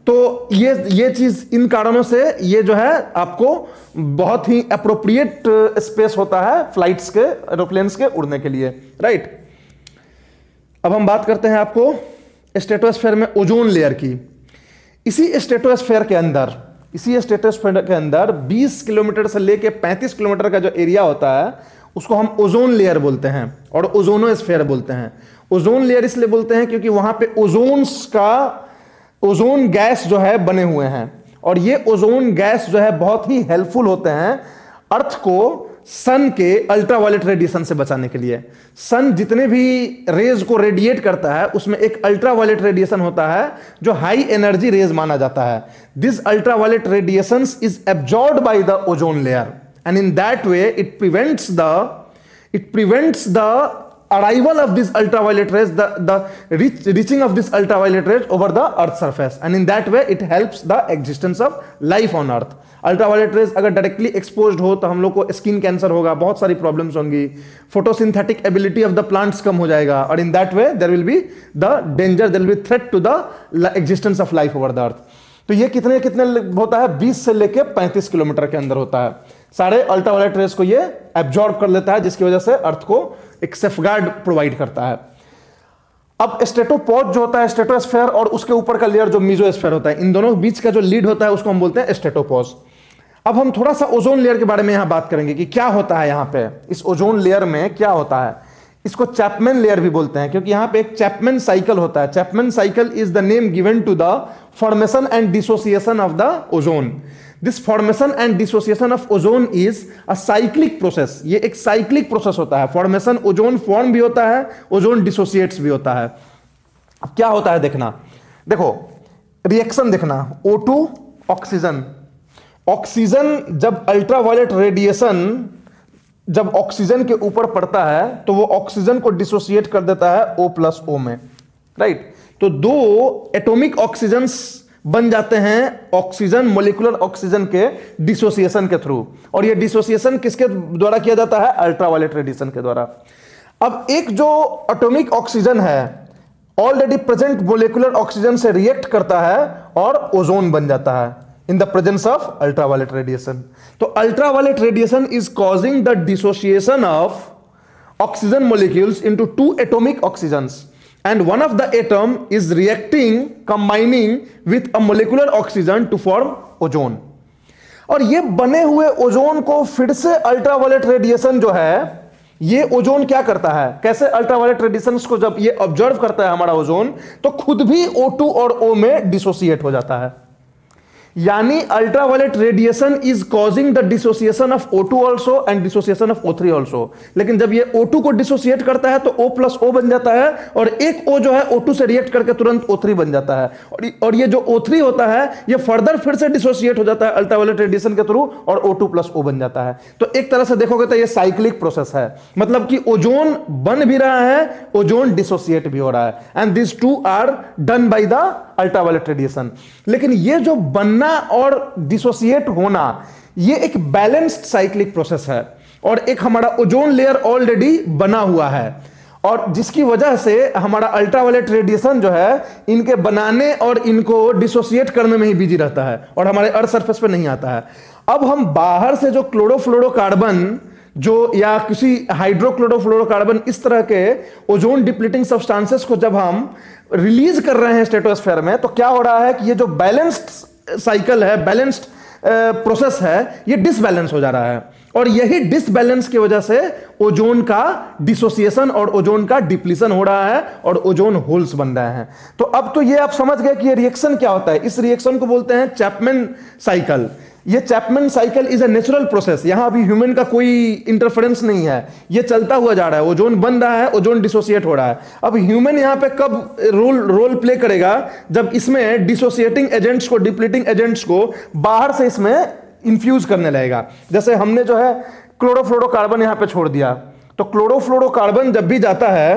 तो ये चीज, इन कारणों से ये जो है आपको बहुत ही अप्रोप्रिएट स्पेस होता है फ्लाइट्स के, एरोप्लेन्स के उड़ने के लिए, राइट। अब हम बात करते हैं आपको स्ट्रेटोस्फेयर में ओजोन लेयर की। इसी स्ट्रेटोस्फेयर के अंदर 20 किलोमीटर से लेके 35 किलोमीटर का जो एरिया होता है उसको हम ओजोन लेयर बोलते हैं और ओजोनोस्फेयर बोलते हैं। ओजोन लेयर इसलिए बोलते हैं क्योंकि वहां पे ओजोन गैस जो है बने हुए हैं, और ये ओजोन गैस जो है बहुत ही हेल्पफुल होते हैं अर्थ को सन के अल्ट्रावायलेट रेडिएशन से बचाने के लिए। सन जितने भी रेज को रेडिएट करता है उसमें एक अल्ट्रावायलेट रेडिएशन होता है जो हाई एनर्जी रेज माना जाता है। This ultraviolet radiation is absorbed by the ozone layer, and in that way it prevents the arrival of this ultraviolet rays, the reaching of this ultraviolet rays over the earth surface, and in that way it helps the existence of life on earth. Ultraviolet rays अगर डायरेक्टली एक्सपोज्ड हो तो हम लोग को स्किन कैंसर होगा, बहुत सारी प्रॉब्लम्स होंगी, photosynthetic ability of the plants कम हो जाएगा, और in that way there will be the danger, there will be threat to the existence of life over the earth. तो ये कितने होता है, 20 से लेके 35 किलोमीटर के अंदर होता है। सारे अल्ट्रावायलेट रेज को ये एब्जॉर्ब कर लेता है, जिसकी वजह से अर्थ को एक सेफगार्ड प्रोवाइड करता है। अब स्ट्रेटोपोज जो होता है, स्ट्रेटोस्फेयर, और उसके ऊपर का लेयर जो मेसोस्फेयर होता है, इन दोनों के बीच का जो लीड होता है उसको हम बोलते हैं स्ट्रेटोपोज। अब हम थोड़ा सा ओजोन लेयर के बारे में यहां बात करेंगे कि क्या होता है यहां पे, इस ओजोन लेयर में क्या होता है। इसको चैपमैन लेयर भी बोलते हैं क्योंकि यहां पे एक चैपमैन साइकिल होता है। Chapman cycle is the name given to the formation and dissociation of the ozone. This formation and dissociation of ozone is a cyclic process. ये एक साइक्लिक प्रोसेस होता है। फॉर्मेशन, ओजोन फॉर्म भी होता है, ओजोन डिसोसिएट्स भी होता है। अब क्या होता है देखना, देखो रिएक्शन देखना, O2 ऑक्सीजन। ऑक्सीजन जब अल्ट्रावायलेट रेडिएशन जब ऑक्सीजन के ऊपर पड़ता है तो वो ऑक्सीजन को डिसोसिएट कर देता है O+O में, राइट। तो दो एटॉमिक ऑक्सीजन्स बन जाते हैं ऑक्सीजन, मोलिकुलर ऑक्सीजन के डिसोसिएशन के थ्रू, और ये डिसोसिएशन किसके द्वारा किया जाता है, अल्ट्रावायलेट रेडिएशन के द्वारा। अब एक जो एटॉमिक ऑक्सीजन है ऑलरेडी प्रेजेंट मोलिकुलर ऑक्सीजन से रिएक्ट करता है और ओजोन बन जाता है in the presence of ultraviolet radiation. तो ultraviolet radiation is causing the dissociation of oxygen molecules into two atomic oxygens, and one of the atom is combining with a molecular oxygen to form ozone. और ये बने हुए ओजोन को फिर से अल्ट्रावायलेट रेडिएशन जो है, ये ओजोन क्या करता है, कैसे अल्ट्रावायलेट रेडिएशन को जब ये ऑब्जर्व करता है हमारा ओजोन, तो खुद भी O2 और O में डिसोसिएट हो जाता है। यानी ultraviolet radiation is causing the dissociation of O2 also and dissociation of O3 also. लेकिन जब ये O2 को डिसोसिएट करता है तो O+O बन जाता है, और एक O जो है O2 से रिएक्ट करके तुरंत O3 बन जाता है, और ये जो O3 होता है ये फर्दर फिर से डिसोसिएट हो जाता है अल्ट्रावायलेट रेडिएशन के थ्रू, और O2+O बन जाता है। तो एक तरह से देखोगे तो ये साइक्लिक प्रोसेस है, मतलब कि ओजोन बन भी रहा है, ओजोन डिसोसिएट भी हो रहा है, and this two are done by the ultraviolet radiation. लेकिन ये जो बनना और डिसोसिएट होना, ये एक बैलेंस्ड साइक्लिक प्रोसेस है, और एक हमारा ओजोन लेयर ऑलरेडी बना हुआ है, और जिसकी वजह से हमारा अल्ट्रावायलेट रेडिएशन जो है इनके बनाने और इनको डिसोसिएट करने में ही बिजी रहता है, और हमारे अर्थ सरफेस पे नहीं आता है। अब हम बाहर से जो क्लोरोफ्लोरोकार्बन जो या किसी हाइड्रोक्लोरोफ्लोरोकार्बन इस तरह के ओजोन डिप्लीटिंग सब्सटेंसेस को जब हम रिलीज कर रहे हैं स्ट्रेटोस्फेयर में, तो क्या हो रहा है कि ये जो बैलेंस्ड साइकिल है, बैलेंस्ड प्रोसेस है, ये डिसबैलेंस हो जा रहा है। और यही डिसबैलेंस की वजह से ओजोन का डिसोसिएशन और ओजोन का डिप्लीशन हो रहा है और ओजोन होल्स बन रहे हैं। तो अब तो ये आप समझ गए कि ये रिएक्शन क्या होता है। इस रिएक्शन को बोलते हैं चैपमैन साइकिल। ये Chapman cycle is a natural process. यहां अभी ह्यूमन का कोई इंटरफेरेंस नहीं है, ये चलता हुआ जा रहा है। ओजोन बन रहा है, ओजोन डिसोसिएट हो रहा है। अब ह्यूमन यहां पे कब रोल प्ले करेगा, जब इसमें डिसोसिएटिंग एजेंट्स को, डिप्लीटिंग एजेंट्स को बाहर से इसमें इंफ्यूज करने लगेगा। जैसे हमने जो है क्लोरोफ्लोरोकार्बन यहां पे छोड़ दिया, तो क्लोरोफ्लोरोकार्बन जब भी जाता है,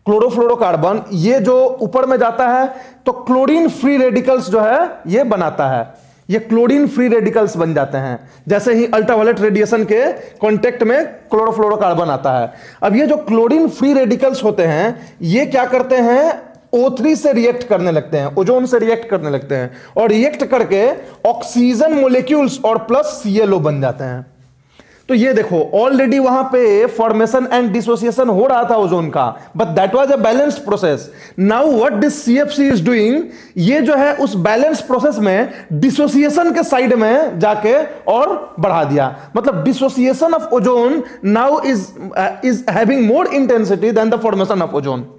क्लोरोफ्लोरोकार्बन ये जो ऊपर में जाता है तो क्लोरीन फ्री रेडिकल्स जो है ये बनाता है। ये क्लोरीन फ्री रेडिकल्स बन जाते हैं जैसे ही अल्ट्रावायलेट रेडिएशन के कांटेक्ट में क्लोरोफ्लोरोकार्बन आता है। अब ये जो क्लोरीन फ्री रेडिकल्स होते हैं ये क्या करते हैं, O3 से रिएक्ट करने लगते हैं, ओजोन से रिएक्ट करने लगते हैं और रिएक्ट करके ऑक्सीजन मोलिक्यूल्स और प्लस ClO बन जाते हैं। तो ये देखो ऑलरेडी वहां पे फॉर्मेशन एंड डिसोसिएशन हो रहा था ओजोन का, but that was a balanced process. Now what this CFC is doing, ये जो है उस बैलेंस प्रोसेस में डिसोसिएशन के साइड में जाके और बढ़ा दिया। मतलब dissociation of ozone now is having more intensity than the formation of ozone.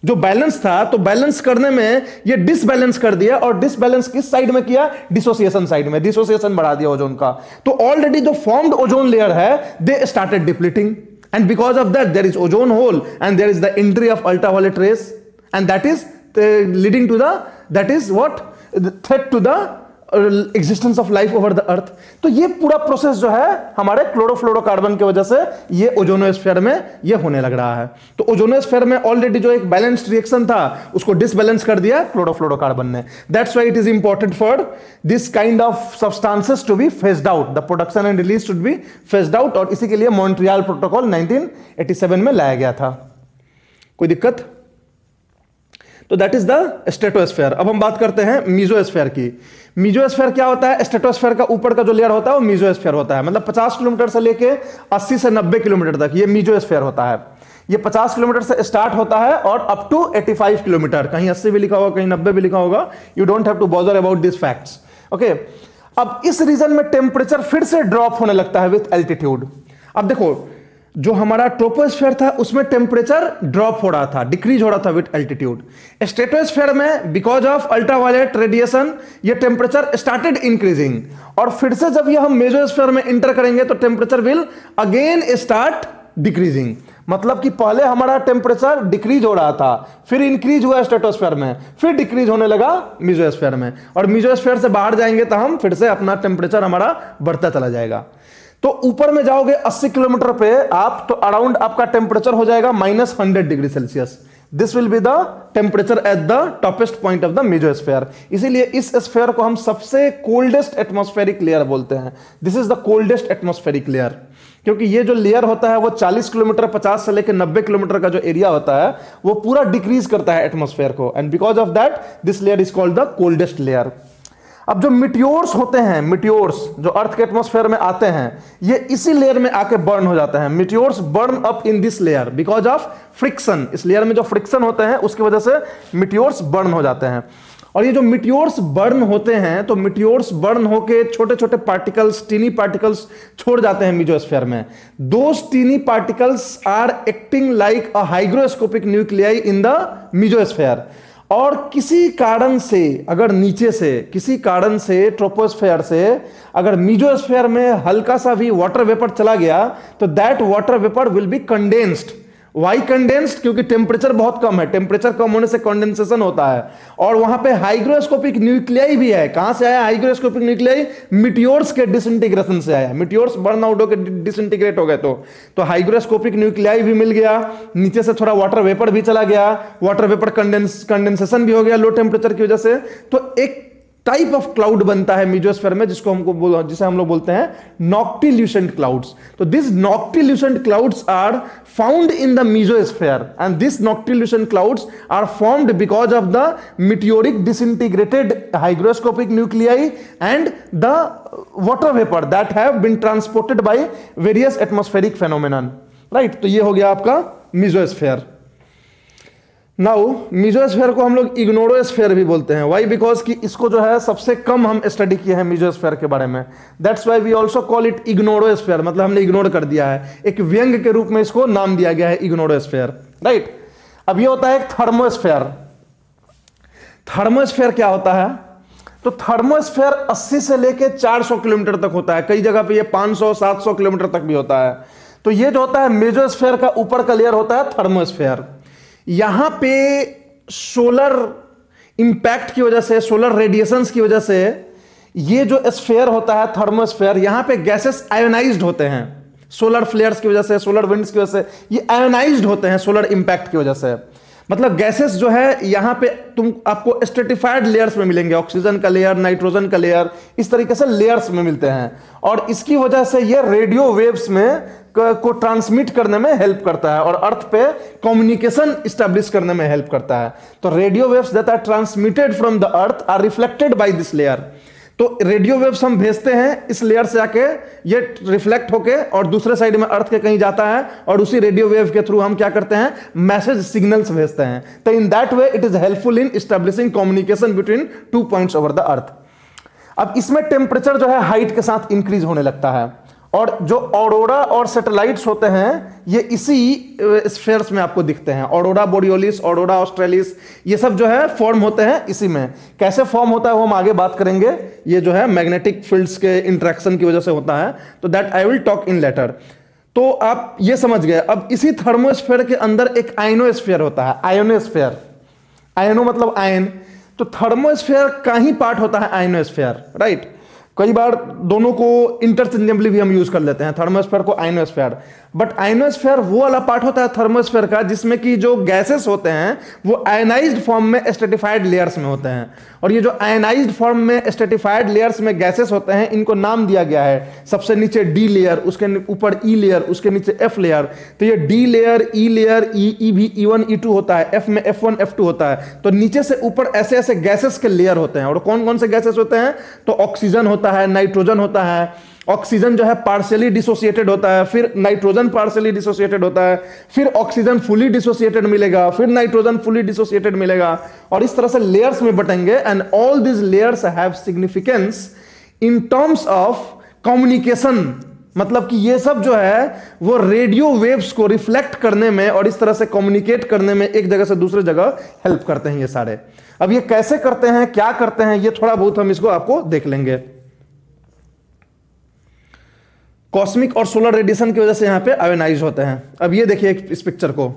जो बैलेंस था तो बैलेंस करने में ये डिसबैलेंस कर दिया, और डिसबैलेंस किस साइड में किया, डिसोसिएशन साइड में, डिसोसिएशन बढ़ा दिया ओजोन का। तो ऑलरेडी जो फॉर्म्ड ओजोन लेयर है they started depleting, and because of that there is ozone hole and there is the entry of ultraviolet rays, and that is leading to the, that is what, threat to the existence of life over the earth. तो ये पूरा प्रोसेस जो है हमारे क्लोरोफ्लोरोकार्बन की वजह से ये ओजोनोस्फीयर में ये होने लग रहा है। तो ओजोनोस्फीयर में ऑलरेडी जो एक बैलेंस्ड रिएक्शन था उसको डिसबैलेंस कर दिया क्लोरोफ्लोरोकार्बन ने। That's why it is important for this kind of substances to be phased out, the production and release should be phased out, और इसी के लिए मॉन्ट्रियल प्रोटोकॉल 1987 में लाया गया था। कोई दिक्कत? तो दैट इज द स्ट्रेटोस्फीयर। अब हम बात करते हैं मीजोस्फीयर की। मीजोस्फीयर क्या होता है, स्ट्रेटोस्फीयर का ऊपर का जो लेयर होता है वो मीजोस्फीयर होता है। मतलब 50 किलोमीटर से लेके 80 से 90 किलोमीटर तक ये मीजोस्फीयर होता है। ये 50 किलोमीटर से स्टार्ट होता है और अप टू 85 किलोमीटर, कहीं 80 भी लिखा होगा कहीं 90 भी लिखा होगा, you don't have to bother about this facts. Okay, अब इस रीजन में टेम्परेचर फिर से ड्रॉप होने लगता है विथ एल्टीट्यूड। अब देखो जो हमारा ट्रोपोस्फीयर था उसमें टेम्परेचर ड्रॉप हो रहा था, डिक्रीज हो रहा था विद एल्टीट्यूड। स्ट्रेटोस्फीयर में बिकॉज ऑफ अल्ट्रावायलेट रेडिएशन ये टेम्परेचर स्टार्टेड इंक्रीजिंग, और फिर से जब ये हम मेसोस्फीयर में इंटर करेंगे तो temperature will again start decreasing. मतलब कि पहले हमारा टेम्परेचर डिक्रीज हो रहा था, फिर इंक्रीज हुआ स्ट्रेटोस्फीयर में, फिर डिक्रीज होने लगा मेसोस्फीयर में, और मेसोस्फीयर से बाहर जाएंगे तो हम फिर से अपना टेम्परेचर हमारा बढ़ता चला जाएगा। तो ऊपर में जाओगे 80 किलोमीटर पे आप, तो अराउंड आपका टेम्परेचर हो जाएगा -100 degree Celsius. This will be the temperature at the toppest point of the mesosphere. इसीलिए इस स्फीयर को हम सबसे कोल्डेस्ट एटमॉस्फेरिक लेयर बोलते हैं। This is the coldest atmospheric layer, क्योंकि ये जो लेयर होता है वो 40 किलोमीटर 50 से लेकर 90 किलोमीटर का जो एरिया होता है वो पूरा डिक्रीज करता है एटमॉस्फेयर को, and because of that this layer is called the coldest layer. अब जो मिटियोर्स होते हैं, मिटियोर्स जो अर्थ के एटमॉस्फेयर में आते हैं ये इसी लेयर में आके बर्न हो जाते हैं। Meteors burn up in this layer because of friction. इस लेयर में जो फ्रिक्शन होते हैं उसकी वजह से मिटियोर्स बर्न हो जाते हैं। और ये जो मिटियोर्स बर्न होते हैं तो मिटियोर्स बर्न होके छोटे छोटे पार्टिकल्स, टीनी पार्टिकल्स छोड़ जाते हैं मेसोस्फीयर में। Those tiny particles are acting like a hygroscopic nuclei in the mesosphere. और किसी कारण से, अगर नीचे से किसी कारण से ट्रोपोस्फेयर से अगर मेसोस्फीयर में हल्का सा भी वाटर वेपर चला गया तो that water vapour will be condensed. Why condensed? क्योंकि टेम्परेचर बहुत कम है, टेम्परेचर कम होने से कंडेंसेशन होता है, और वहां पे हाइग्रोस्कोपिक न्यूक्लियाई भी है। कहां से आया हाइग्रोस्कोपिक न्यूक्लियाई? मिटियोर्स के डिसइंटीग्रेशन से आया। मिटियोर्स बर्न आउट होकर डिसइंटीग्रेट हो गए तो हाइग्रोस्कोपिक न्यूक्लियाई भी मिल गया, नीचे से थोड़ा वाटर वेपर भी चला गया, वाटर वेपर कंडेंसेशन भी हो गया लो टेम्परेचर की वजह से। तो एक टाइप ऑफ क्लाउड बनता है मेसोस्फीयर में जिसे हम लोग बोलते हैं नॉक्टिल्यूसेंट क्लाउड्स। तो this noctilucent clouds are found in the mesosphere, and this noctilucent clouds are formed because of the meteoric disintegrated hygroscopic nuclei and the water vapor that have been transported by various atmospheric phenomenon, right? तो ये हो गया आपका मेसोस्फीयर। नाउ मीजोस्फेयर को हम लोग इग्नोरोस्फेयर भी बोलते हैं। वाई? बिकॉज कि इसको जो है सबसे कम हम स्टडी किए हैं मीजोस्फेयर के बारे में। That's why we also call it ignorosphere, मतलब हमने इग्नोर कर दिया है, एक व्यंग के रूप में इसको नाम दिया गया है इग्नोरोस्फेयर, राइट। अब ये होता है एक थर्मोस्फेयर। थर्मोस्फेयर क्या होता है? तो थर्मोस्फेयर 80 से लेके 400 किलोमीटर तक होता है, कई जगह पे ये 500-700 किलोमीटर तक भी होता है। तो ये जो होता है मेसोस्फेयर का ऊपर का लेयर होता है थर्मोस्फेयर। यहां पे सोलर इंपैक्ट की वजह से, सोलर रेडिएशंस की वजह से ये जो स्फेयर होता है थर्मोस्फेयर, यहां पे गैसेस आयोनाइज्ड होते हैं। सोलर फ्लेयर्स की वजह से, सोलर विंड्स की वजह से ये आयोनाइज्ड होते हैं सोलर इंपैक्ट की वजह से। मतलब गैसेस जो है यहां पे आपको स्ट्रेटिफाइड लेयर्स में मिलेंगे, ऑक्सीजन का लेयर, नाइट्रोजन का लेयर, इस तरीके से लेयर्स में मिलते हैं। और इसकी वजह से ये रेडियो वेव्स में को ट्रांसमिट करने में हेल्प करता है और अर्थ पे कम्युनिकेशन स्टैब्लिश करने में हेल्प करता है। तो radio waves that are transmitted from the earth are reflected by this layer. तो रेडियो वेव्स हम भेजते हैं इस लेयर से आके, ये रिफ्लेक्ट होके और दूसरे साइड में अर्थ के कहीं जाता है और उसी रेडियो वेव के थ्रू हम क्या करते हैं, मैसेज सिग्नल्स भेजते हैं। तो in that way it is helpful in establishing communication between 2 points over the अर्थ। अब इसमें टेम्परेचर जो है हाइट के साथ इंक्रीज होने लगता है और जो ऑरोरा और सैटेलाइट्स होते हैं ये इसी स्फीयर्स में आपको दिखते हैं। ऑरोरा बोरियोलिस, ऑरोरा ऑस्ट्रेलिस, ये सब जो है फॉर्म होते हैं इसी में। कैसे फॉर्म होता है वो हम आगे बात करेंगे। ये जो है मैग्नेटिक फील्ड्स के इंटरेक्शन की वजह से होता है, तो that I will talk in later. तो आप ये समझ गए। अब इसी थर्मोस्फेयर के अंदर एक आयनोस्फेयर होता है, आयनोस्फेयर। आयनो मतलब आयन, तो थर्मोस्फेयर का ही पार्ट होता है आयनोस्फेयर, राइट। कई बार दोनों को इंटरचेंजेबली भी हम यूज कर लेते हैं, थर्मोस्फेयर को आयनोस्फेयर। बट आयनोस्फेयर वो वाला पार्ट होता है थर्मोस्फेयर का जिसमें कि जो गैसेस होते हैं वो आयनाइज्ड फॉर्म में स्ट्रेटिफाइड लेयर्स में होते हैं। और ये जो आयनाइज्ड फॉर्म में स्ट्रेटिफाइड लेयर्स में गैसेस होते हैं इनको नाम दिया गया है, सबसे नीचे डी लेयर, उसके ऊपर ई लेयर, उसके नीचे एफ लेयर। तो ये डी लेयर, ई लेयर, ई भी E1 E2 होता है, एफ में F1 F2 होता है। तो नीचे से ऊपर ऐसे ऐसे गैसेस के लेयर होते हैं। और कौन कौन से गैसेस होते हैं? तो ऑक्सीजन होता है, नाइट्रोजन होता है। ऑक्सीजन जो है पार्शियली डिसोसिएटेड होता है, फिर नाइट्रोजन पार्शियली डिसोसिएटेड होता है, फिर ऑक्सीजन फुली डिसोसिएटेड मिलेगा, फिर नाइट्रोजन फुली डिसोसिएटेड मिलेगा। और इस तरह से लेयर्स में बटेंगे। And all this layers have significance in terms of communication. मतलब कि ये सब जो है वो रेडियो वेव्स को रिफ्लेक्ट करने में और इस तरह से कम्युनिकेट करने में एक जगह से दूसरे जगह हेल्प करते हैं ये सारे। अब ये कैसे करते हैं, क्या करते हैं, ये थोड़ा बहुत हम इसको आपको देख लेंगे। कॉस्मिक और सोलर रेडिएशन की वजह से यहां पे आयोनाइज होते हैं। अब ये देखिए इस पिक्चर को,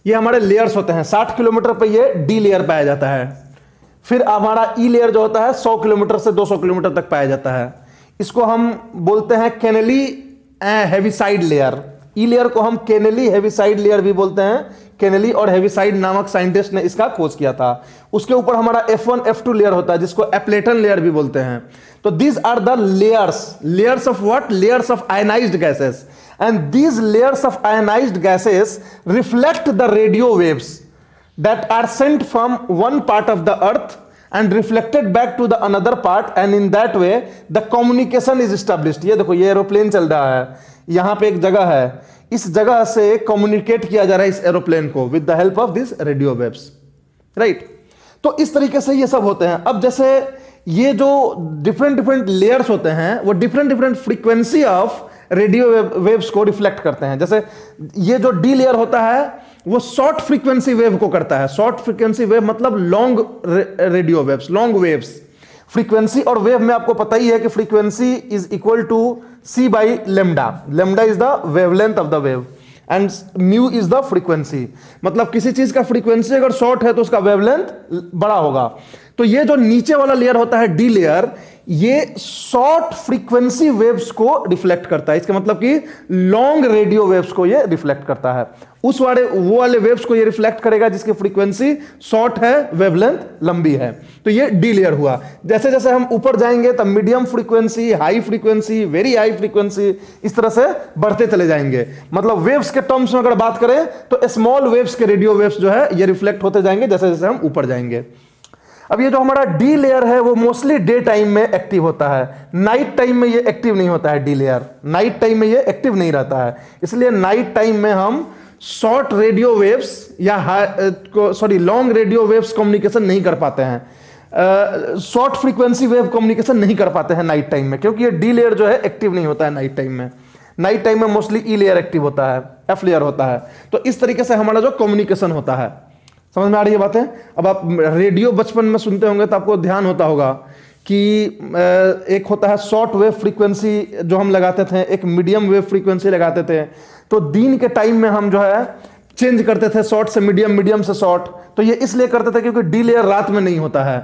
ये हमारे लेयर्स होते हैं। 60 किलोमीटर पे ये डी लेयर पाया जाता है। फिर हमारा ई लेयर जो होता है 100 किलोमीटर से 200 किलोमीटर तक पाया जाता है। इसको हम बोलते हैं केनेली हेविसाइड लेयर। ई लेयर को हम केनेली हेविसाइड लेयर भी बोलते हैं। केनेली और हेविसाइड नामक साइंटिस्ट ने इसका खोज किया था। उसके ऊपर हमारा F1 F2 लेयर होता है जिसको एप्लेटन लेयर भी बोलते हैं। तो these are the layers of what? Layers of ionized gases, and these layers of ionized gases reflect the radio waves that are sent from one part of the earth and reflected back to the another part, and in that way the communication is established। ये देखो, ये एरोप्लेन चल रहा है, यहां पे एक जगह है, इस जगह से कम्युनिकेट किया जा रहा है इस एरोप्लेन को with the help of this radio waves, right. तो इस तरीके से ये सब होते हैं। अब जैसे ये जो डिफरेंट लेयर्स होते हैं वो different frequency of radio waves को रिफ्लेक्ट करते हैं। जैसे ये जो डी लेयर होता है वो शॉर्ट फ्रीक्वेंसी वेव को करता है। शॉर्ट फ्रीक्वेंसी वेव मतलब long radio waves, long waves. Frequency और वेव में आपको पता ही है कि frequency is equal to c by lambda. Lambda is the wavelength of the wave and mu is the frequency. मतलब किसी चीज का फ्रीक्वेंसी अगर शॉर्ट है तो उसका वेवलेंथ बड़ा होगा। तो ये जो नीचे वाला लेयर होता है डी लेयर, ये शॉर्ट फ्रीक्वेंसी वेव्स को रिफ्लेक्ट करता है। इसका मतलब कि लॉन्ग रेडियो वेव्स को ये रिफ्लेक्ट करता है। वो वाले वेव्स को ये रिफ्लेक्ट करेगा जिसकी फ्रीक्वेंसी शॉर्ट है, वेवलेंथ लंबी है। तो ये डी लेयर हुआ। जैसे जैसे हम ऊपर जाएंगे तब medium frequency, high frequency, very high frequency, इस तरह से बढ़ते चले जाएंगे। मतलब वेव्स के टर्म्स में अगर बात करें तो स्मॉल वेव्स के रेडियो वेव्स जो है ये रिफ्लेक्ट होते जाएंगे जैसे जैसे हम ऊपर जाएंगे। अब ये जो हमारा डी लेयर है वो मोस्टली डे टाइम में एक्टिव होता है, नाइट टाइम में ये एक्टिव नहीं होता है। डी लेयर नाइट टाइम में ये एक्टिव नहीं रहता है, इसलिए नाइट टाइम में हम शॉर्ट रेडियो वेव्स या लॉन्ग रेडियो वेव्स कम्युनिकेशन नहीं कर पाते हैं, शॉर्ट फ्रीक्वेंसी वेव कम्युनिकेशन नहीं कर पाते हैं नाइट टाइम में, क्योंकि ये डी लेयर जो है एक्टिव नहीं होता है नाइट टाइम में। नाइट टाइम में मोस्टली ई लेयर एक्टिव होता है, एफ लेयर होता है। तो इस तरीके से हमारा जो कम्युनिकेशन होता है, समझ में आ रही है बातें। अब आप रेडियो बचपन में सुनते होंगे तो आपको ध्यान होता होगा कि एक होता है शॉर्ट वेव फ्रीक्वेंसी जो हम लगाते थे, एक मीडियम वेव फ्रीक्वेंसी लगाते थे। तो दिन के टाइम में हम जो है चेंज करते थे शॉर्ट से मीडियम, मीडियम से शॉर्ट। तो ये इसलिए करते थे क्योंकि डी लेयर रात में नहीं होता है,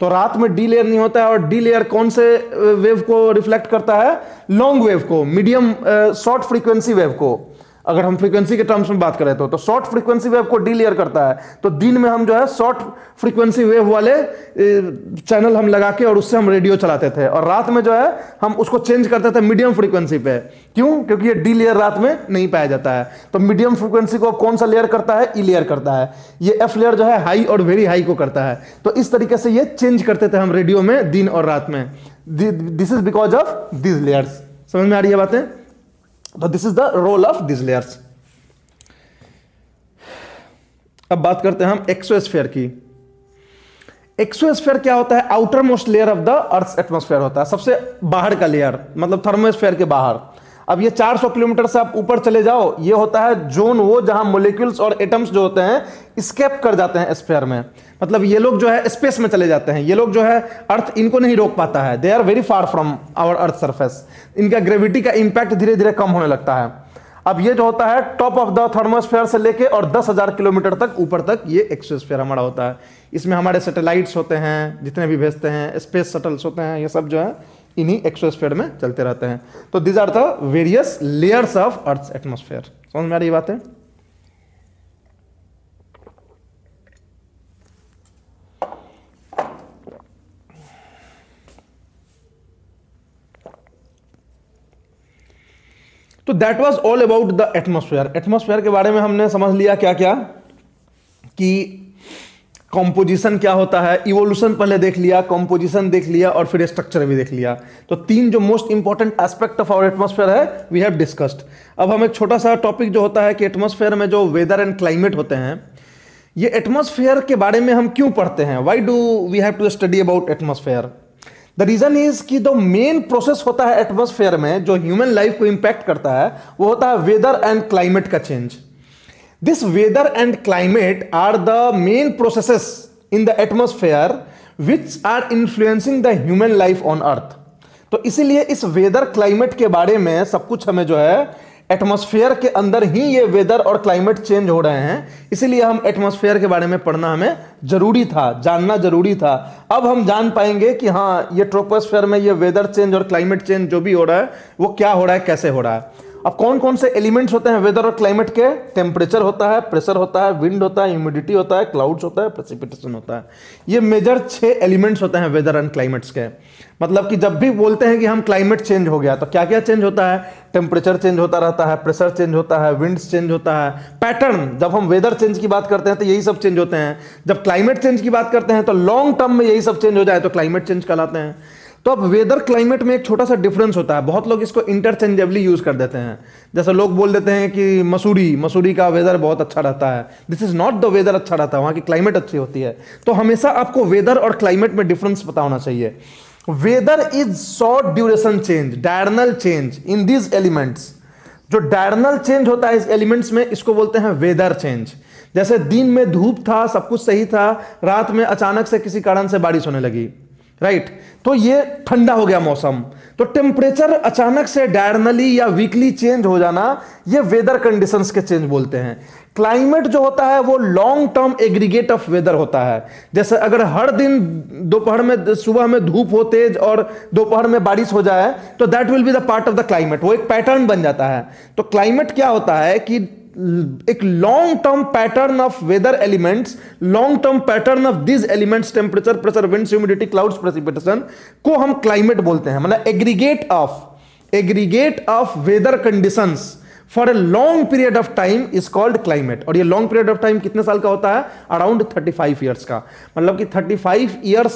तो रात में डी लेयर नहीं होता है। और डी लेयर कौन से वेव को रिफ्लेक्ट करता है? लॉन्ग वेव को, मीडियम शॉर्ट फ्रीक्वेंसी वेव को। अगर हम फ्रीक्वेंसी के टर्म्स में बात करें तो शॉर्ट फ्रीक्वेंसी वेव को डी लेयर करता है। तो दिन में हम जो है शॉर्ट फ्रीक्वेंसी वेव वाले चैनल हम लगा के और उससे हम रेडियो चलाते थे, और रात में जो है हम उसको चेंज करते थे मीडियम फ्रीक्वेंसी पे। क्यों? क्योंकि ये डी लेयर रात में नहीं पाया जाता है। तो मीडियम फ्रीक्वेंसी को कौन सा लेयर करता है? ई लेयर करता है। ये एफ लेयर जो है हाई और वेरी हाई को करता है। तो इस तरीके से ये चेंज करते थे हम रेडियो में दिन और रात में। This is because of this layers. समझ में आ रही है बातें? तो this is the role of this layers. अब बात करते हैं हम एक्सोस्फीयर की। एक्सोस्फीयर क्या होता है? Outer most layer of the earth atmosphere होता है, सबसे बाहर का लेयर, मतलब थर्मोस्फेयर के बाहर। अब ये 400 किलोमीटर से आप ऊपर चले जाओ, ये होता है जोन, वो जहां मोलिक्यूल्स और एटम्स जो होते हैं स्केप कर जाते हैं स्फीयर में। मतलब ये लोग जो है स्पेस में चले जाते हैं। ये लोग जो है अर्थ इनको नहीं रोक पाता है, they are very far from our earth surface. इनका ग्रेविटी का इंपैक्ट धीरे धीरे कम होने लगता है। अब ये जो होता है टॉप ऑफ द थर्मोस्फेयर से लेके और 10,000 किलोमीटर तक ऊपर तक ये एक्सोस्फीयर हमारा होता है। इसमें हमारे सैटेलाइट्स होते हैं, जितने भी भेजते हैं, स्पेस शटल्स होते हैं, ये सब जो है इन्हीं एक्सोस्फीयर में चलते रहते हैं। तो these are the various layers of earth atmosphere. समझ में आ रही बात है? तो that was all about the atmosphere. Atmosphere के बारे में हमने समझ लिया क्या क्या, कि कंपोजिशन क्या होता है, इवोल्यूशन पहले देख लिया, कंपोजिशन देख लिया, और फिर स्ट्रक्चर भी देख लिया। तो तीन जो most important aspect of our atmosphere है वी हैव डिस्कस्ड। अब हम एक छोटा सा टॉपिक जो होता है कि एटमॉस्फेयर में जो वेदर एंड क्लाइमेट होते हैं, ये एटमॉस्फेयर के बारे में हम क्यों पढ़ते हैं? Why do we have to study about atmosphere? The reason is कि जो मेन प्रोसेस होता है एटमॉस्फेयर में जो ह्यूमन लाइफ को इंपैक्ट करता है, वो होता है वेदर एंड क्लाइमेट का change. This weather and climate are the main processes in the atmosphere which are influencing the human life on earth. तो इसीलिए इस वेदर क्लाइमेट के बारे में सब कुछ हमें जो है एटमॉस्फेयर के अंदर ही ये वेदर और क्लाइमेट चेंज हो रहे हैं, इसीलिए हम एटमॉस्फेयर के बारे में पढ़ना हमें जरूरी था, जानना जरूरी था। अब हम जान पाएंगे कि हाँ, ये ट्रोपोस्फेयर में ये वेदर चेंज और क्लाइमेट चेंज जो भी हो रहा है वो क्या हो रहा है, कैसे हो रहा है। अब कौन कौन से एलिमेंट्स होते हैं वेदर और क्लाइमेट के? टेम्परेचर होता है, प्रेशर होता है, विंड होता है, ह्यूमिडिटी होता है, क्लाउड्स होता है, प्रेसिपिटेशन होता है। ये मेजर 6 एलिमेंट्स होते हैं वेदर एंड क्लाइमेट्स के। मतलब कि जब भी बोलते हैं कि हम क्लाइमेट चेंज हो गया, तो क्या क्या चेंज होता है? टेम्परेचर चेंज होता रहता है, प्रेशर चेंज होता है, विंड्स चेंज होता है, पैटर्न। जब हम वेदर चेंज की बात करते हैं तो यही सब चेंज होते हैं। जब क्लाइमेट चेंज की बात करते हैं तो लॉन्ग टर्म में यही सब चेंज हो जाए तो क्लाइमेट चेंज कहलाते हैं। तो अब वेदर क्लाइमेट में एक छोटा सा डिफरेंस होता है, बहुत लोग इसको इंटरचेंजेबली यूज कर देते हैं। जैसे लोग बोल देते हैं कि मसूरी का वेदर बहुत अच्छा रहता है। This is not the weather अच्छा रहता है, वहां की क्लाइमेट अच्छी होती है। तो हमेशा आपको वेदर और क्लाइमेट में डिफरेंस पता होना चाहिए। Weather is short duration change, diurnal change in these elements. जो डायरनल चेंज होता है इस एलिमेंट्स में, इसको बोलते हैं वेदर चेंज। जैसे दिन में धूप था, सब कुछ सही था, रात में अचानक से किसी कारण से बारिश होने लगी, राइट? तो ये ठंडा हो गया मौसम। तो टेम्परेचर अचानक से डायरनली या वीकली चेंज हो जाना, ये वेदर कंडीशंस के चेंज बोलते हैं। क्लाइमेट जो होता है वो long term aggregate of weather होता है। जैसे अगर हर दिन दोपहर में, सुबह में धूप हो तेज और दोपहर में बारिश हो जाए तो that will be the part of the climate, वो एक पैटर्न बन जाता है। तो क्लाइमेट क्या होता है कि एक long term pattern of weather elements, long term pattern of this elements, temperature, pressure, winds, humidity, clouds, precipitation को हम क्लाइमेट बोलते हैं। मतलब aggregate of weather conditions for a long period of time is called climate. और ये लॉन्ग पीरियड ऑफ टाइम कितने साल का होता है? अराउंड 35 ईयर्स का। मतलब कि 35 ईयर्स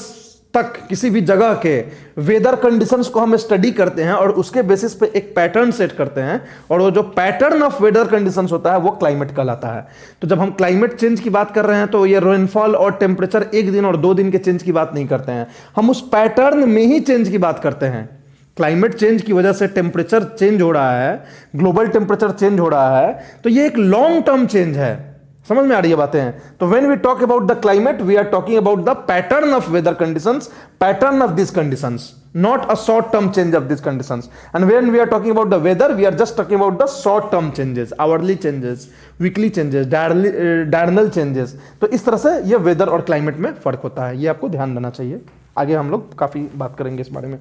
तक किसी भी जगह के वेदर कंडीशंस को हम स्टडी करते हैं और उसके बेसिस पे एक पैटर्न सेट करते हैं, और वो जो पैटर्न ऑफ वेदर कंडीशंस होता है वो क्लाइमेट कहलाता है। तो जब हम क्लाइमेट चेंज की बात कर रहे हैं तो ये रेनफॉल और टेम्परेचर एक दिन और 2 दिन के चेंज की बात नहीं करते हैं, हम उस पैटर्न में ही चेंज की बात करते हैं। क्लाइमेट चेंज की वजह से टेम्परेचर चेंज हो रहा है, ग्लोबल टेम्परेचर चेंज हो रहा है, तो ये एक लॉन्ग टर्म चेंज है। समझ में आ रही है बातें? तो when we talk about the climate we are talking about the pattern of weather conditions, pattern of this conditions, not a short term change of this conditions. And when we are talking about the weather we are just talking about the short term changes, hourly changes, weekly changes, diurnal changes. तो इस तरह से ये वेदर और क्लाइमेट में फर्क होता है, ये आपको ध्यान देना चाहिए। आगे हम लोग काफी बात करेंगे इस बारे में।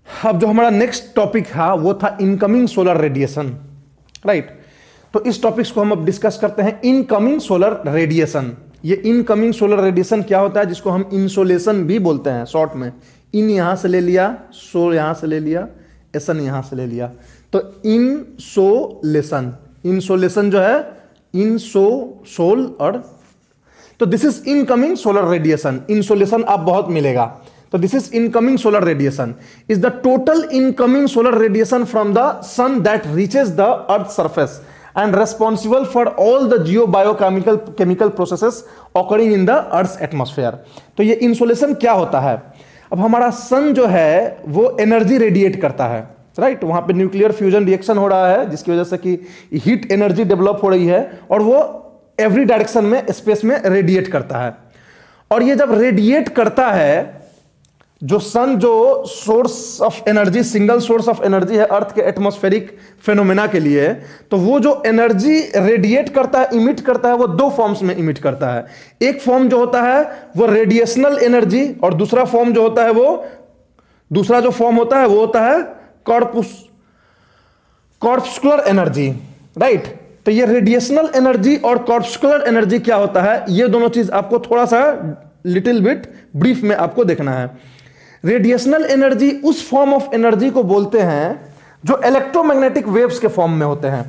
अब जो हमारा नेक्स्ट टॉपिक था वो था इनकमिंग सोलर रेडिएशन, राइट। तो इस टॉपिक्स को हम अब डिस्कस करते हैं, इनकमिंग सोलर रेडिएशन। ये इनकमिंग सोलर रेडिएशन क्या होता है, जिसको हम इंसोलेशन भी बोलते हैं शॉर्ट में। इन यहां से ले लिया, सो यहां से ले लिया, एसन यहां से ले लिया, तो इंसोलेशन। इंसोलेशन जो है सोल और, तो this is incoming solar radiation. Insolation आप बहुत मिलेगा। तो this is incoming solar radiation is the total incoming solar radiation from the sun that reaches the earth surface and responsible for all the geo-biochemical processes occurring in the Earth's atmosphere। तो ये इंसोलेशन क्या होता है? अब हमारा सन जो है वो एनर्जी रेडिएट करता है, राइट। वहां पे न्यूक्लियर फ्यूजन रिएक्शन हो रहा है जिसकी वजह से कि हीट एनर्जी डेवलप हो रही है और वो एवरी डायरेक्शन में स्पेस में रेडिएट करता है। और ये जब रेडिएट करता है, जो सन जो source of energy, single source of energy है अर्थ के एटमॉस्फेरिक फेनोमेना के लिए, तो वो जो एनर्जी रेडिएट करता है, इमिट करता है, वो 2 फॉर्म्स में इमिट करता है। एक फॉर्म जो होता है वो रेडिएशनल एनर्जी, और दूसरा फॉर्म जो होता है दूसरा जो फॉर्म होता है वो होता है कॉर्पस्कुलर एनर्जी, राइट। तो ये रेडिएशनल एनर्जी और कॉर्पस्कुलर एनर्जी क्या होता है, ये दोनों चीज आपको थोड़ा सा लिटिल बिट ब्रीफ में आपको देखना है। रेडिएशनल एनर्जी उस फॉर्म ऑफ एनर्जी को बोलते हैं जो इलेक्ट्रोमैग्नेटिक वेव्स के फॉर्म में होते हैं।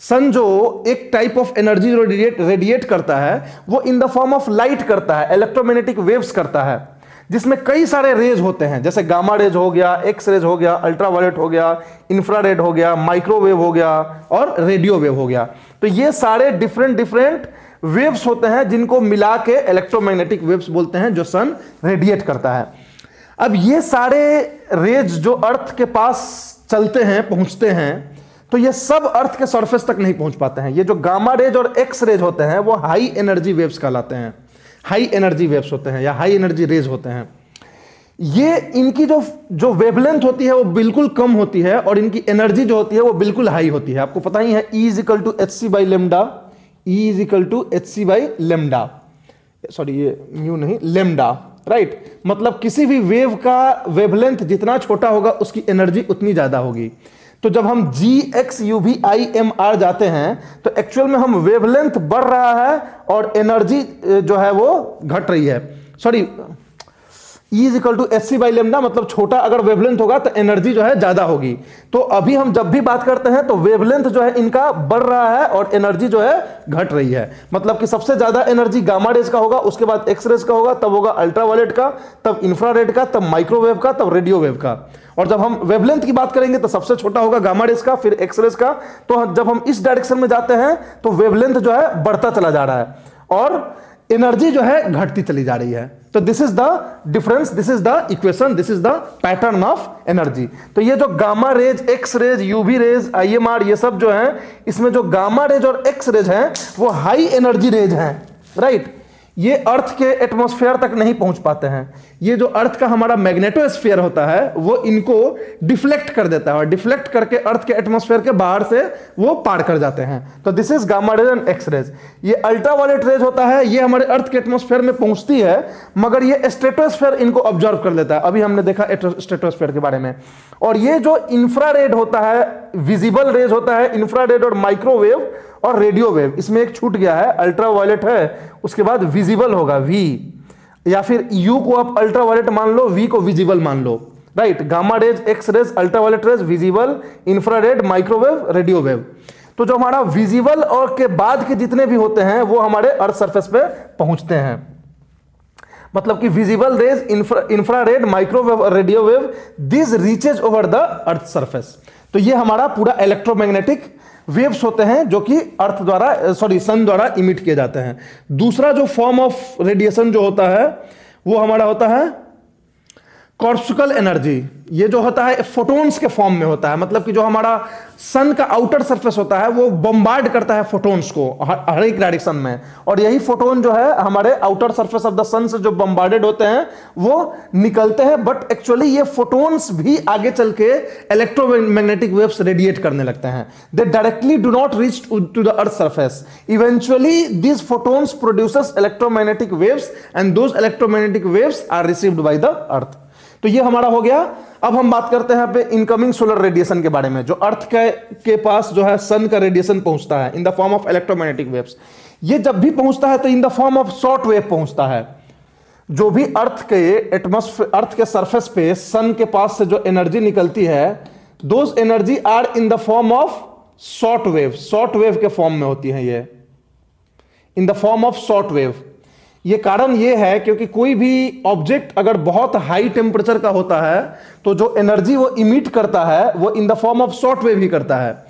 सन जो एक टाइप ऑफ एनर्जी जो रेडिएट करता है वो in the form of light करता है, इलेक्ट्रोमैग्नेटिक वेव्स करता है, जिसमें कई सारे रेज होते हैं, जैसे गामा रेज हो गया, एक्स रेज हो गया, अल्ट्रावायलेट हो गया, इंफ्रारेड हो गया, माइक्रोवेव हो गया और रेडियो वेव हो गया। तो ये सारे डिफरेंट वेव्स होते हैं जिनको मिला के इलेक्ट्रोमैग्नेटिक वेव्स बोलते हैं, जो सन रेडिएट करता है। अब ये सारे रेज जो अर्थ के पास चलते हैं, पहुंचते हैं, तो ये सब अर्थ के सरफेस तक नहीं पहुंच पाते हैं। ये जो गामा रेज और एक्स रेज होते हैं वो हाई एनर्जी वेव्स कहलाते हैं, हाई एनर्जी वेव्स होते हैं या हाई एनर्जी रेज होते हैं। ये इनकी जो वेवलेंथ होती है वो बिल्कुल कम होती है और इनकी एनर्जी जो होती है वो बिल्कुल हाई होती है। आपको पता ही है E = hc/λ, E = hc/λ, sorry ये म्यू नहीं, लेमडा, राइट। मतलब किसी भी वेव का वेवलेंथ जितना छोटा होगा उसकी एनर्जी उतनी ज्यादा होगी। तो जब हम GxUVIMR जाते हैं तो एक्चुअल में हम वेवलेंथ बढ़ रहा है और एनर्जी जो है वो घट रही है। सॉरी, E = hc/λ, मतलब छोटा अगर वेवलेंथ होगा तो एनर्जी जो है ज्यादा होगी। तो अभी हम जब भी बात करते हैं तो वेवलेंथ जो है इनका बढ़ रहा है और एनर्जी जो है घट रही है। मतलब कि सबसे ज्यादा एनर्जी गामा रेज का होगा, उसके बाद एक्स रेज का होगा, तब होगा अल्ट्रावायलेट का, तब इंफ्रारेड का, तब माइक्रोवेव का, तब रेडियो वेव का। और जब हम वेवलेंथ की बात करेंगे तो सबसे छोटा होगा गामा रेज का, फिर एक्स रेज का। तो जब हम इस डायरेक्शन में जाते हैं तो वेवलेंथ जो है बढ़ता चला जा रहा है और एनर्जी जो है घटती चली जा रही है। तो this is the difference, this is the equation, this is the pattern of energy. तो ये जो gamma rays, X rays, UV rays, IMR, ये सब जो है, इसमें जो गामा रेज और एक्स रेज हैं वो हाई एनर्जी रेज हैं, राइट। ये अर्थ के एटमॉस्फेयर तक नहीं पहुंच पाते हैं। ये जो अर्थ का हमारा मैग्नेटोस्फीयर होता है वो इनको डिफ्लेक्ट कर देता है और डिफ्लेक्ट करके अर्थ के एटमॉस्फेयर के बाहर से वो पार कर जाते हैं। तो this is gamma rays and X rays. ये अल्ट्रावायलेट रेज होता है, ये हमारे अर्थ के एटमॉस्फेयर में पहुंचती है मगर ये स्ट्रेटोस्फेयर इनको ऑब्जर्व कर लेता है। अभी हमने देखा स्ट्रेटोस्फेयर के बारे में। और ये जो इंफ्रारेड होता है, विजिबल रेज होता है, इंफ्रारेड और माइक्रोवेव और रेडियो वेव, इसमें एक छूट गया है, अल्ट्रावायलेट है, उसके बाद विजिबल होगा वी, या फिर यू को आप अल्ट्रावायलेट मान लो, वी को विजिबल मान लो, right. Gamma rays, X rays, ultraviolet rays, visible, infrared, microwave, radio wave. तो जो हमारा विजिबल और के बाद के जितने भी होते हैं वो हमारे अर्थ सरफेस पे पहुंचते हैं। मतलब कि visible raise, infrared, microwave, radio wave, this reaches over the earth surface. तो ये हमारा पूरा इलेक्ट्रोमैग्नेटिक वेव्स होते हैं जो कि अर्थ द्वारा सन द्वारा इमिट किए जाते हैं। दूसरा जो फॉर्म ऑफ रेडिएशन जो होता है वो हमारा होता है कॉर्पस्कुलल एनर्जी। ये जो होता है फोटोन्स के फॉर्म में होता है, मतलब कि जो हमारा सन का आउटर सरफेस होता है वो बम्बार्ड करता है फोटोन्स को हर एक डायरेक्शन में, और यही फोटोन जो है हमारे आउटर सरफेस ऑफ द सन से जो बम्बार्डेड होते हैं वो निकलते हैं, बट एक्चुअली ये फोटोन्स भी आगे चल के इलेक्ट्रोमैग्नेटिक वेव्स रेडिएट करने लगते हैं। They directly do not reach to the earth surface, eventually this photons produces electromagnetic waves and those electromagnetic waves are received by the earth. तो ये हमारा हो गया। अब हम बात करते हैं यहाँ पे इनकमिंग सोलर रेडिएशन के बारे में, जो अर्थ के पास जो है सन का रेडिएशन पहुंचता है in the form of electromagnetic waves. ये जब भी पहुंचता है तो इन the form of short wave पहुंचता है। जो भी अर्थ के सरफेस पे सन के पास से जो एनर्जी निकलती है, those energy are in the form of short wave के फॉर्म में होती है, ये in the form of short wave. ये कारण ये है क्योंकि कोई भी ऑब्जेक्ट अगर बहुत हाई टेम्परेचर का होता है तो जो एनर्जी वो इमिट करता है वो in the form of short wave ही करता है।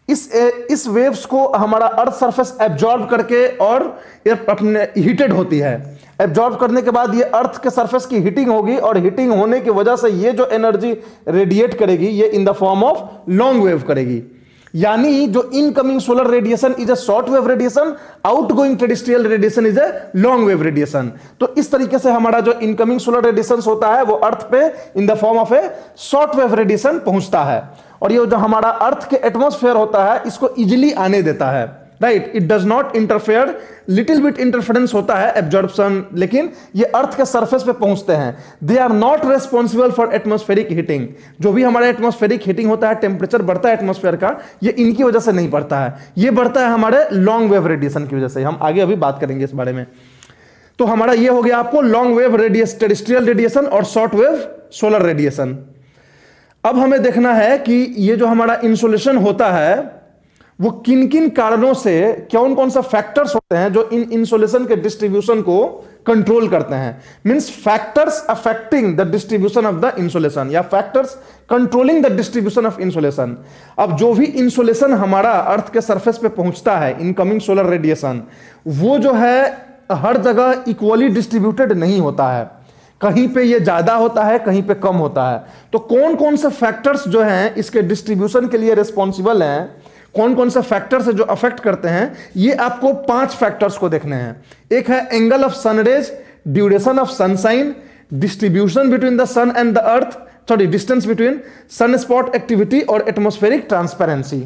इस वेव्स को हमारा अर्थ सरफेस एब्जॉर्ब करके और अपने हीटेड होती है। एब्जॉर्ब करने के बाद ये अर्थ के सरफेस की हीटिंग होगी, और हीटिंग होने की वजह से ये जो एनर्जी रेडिएट करेगी ये in the form of long wave करेगी। यानी जो incoming solar radiation is a short wave radiation, outgoing terrestrial radiation is a long wave radiation. तो इस तरीके से हमारा जो इनकमिंग सोलर रेडिएशन होता है वो अर्थ पे इन the form of A short wave radiation पहुंचता है, और ये जो हमारा अर्थ के एटमॉस्फेयर होता है इसको इजिली आने देता है, right. It does not interfere, little bit interference होता है एब्जॉर्प्शन, लेकिन ये अर्थ के सरफेस पे पहुंचते हैं। They are not responsible for atmospheric heating. जो भी हमारा एटमॉस्फेरिक हीटिंग होता है, टेम्परेचर बढ़ता है एटमॉस्फेयर का, ये इनकी वजह से नहीं बढ़ता है, ये बढ़ता है हमारे लॉन्ग वेव रेडिएशन की वजह से। हम आगे अभी बात करेंगे इस बारे में। तो हमारा ये हो गया आपको लॉन्ग वेव टेरेस्ट्रियल रेडिएशन और शॉर्ट वेव सोलर रेडिएशन। अब हमें देखना है कि ये जो हमारा इंसोलेशन होता है वो किन किन कारणों से, कौन कौन सा फैक्टर्स होते हैं जो इन इंसोलेशन के डिस्ट्रीब्यूशन को कंट्रोल करते हैं। Means factors affecting the distribution of the insolation, या factors controlling the distribution of insolation. अब जो भी इंसोलेशन हमारा अर्थ के सरफेस पे पहुंचता है, इनकमिंग सोलर रेडिएशन, वो जो है हर जगह इक्वली डिस्ट्रीब्यूटेड नहीं होता है। कहीं पे ये ज्यादा होता है, कहीं पे कम होता है। तो कौन कौन से फैक्टर्स जो हैं इसके डिस्ट्रीब्यूशन के लिए रिस्पॉन्सिबल हैं, कौन कौन से फैक्टर्स है जो अफेक्ट करते हैं, ये आपको 5 फैक्टर्स को देखने हैं। एक है angle of sun rays, duration of sunshine, distribution between the sun and the earth, distance between sun spot activity और एटमॉस्फेरिक ट्रांसपेरेंसी।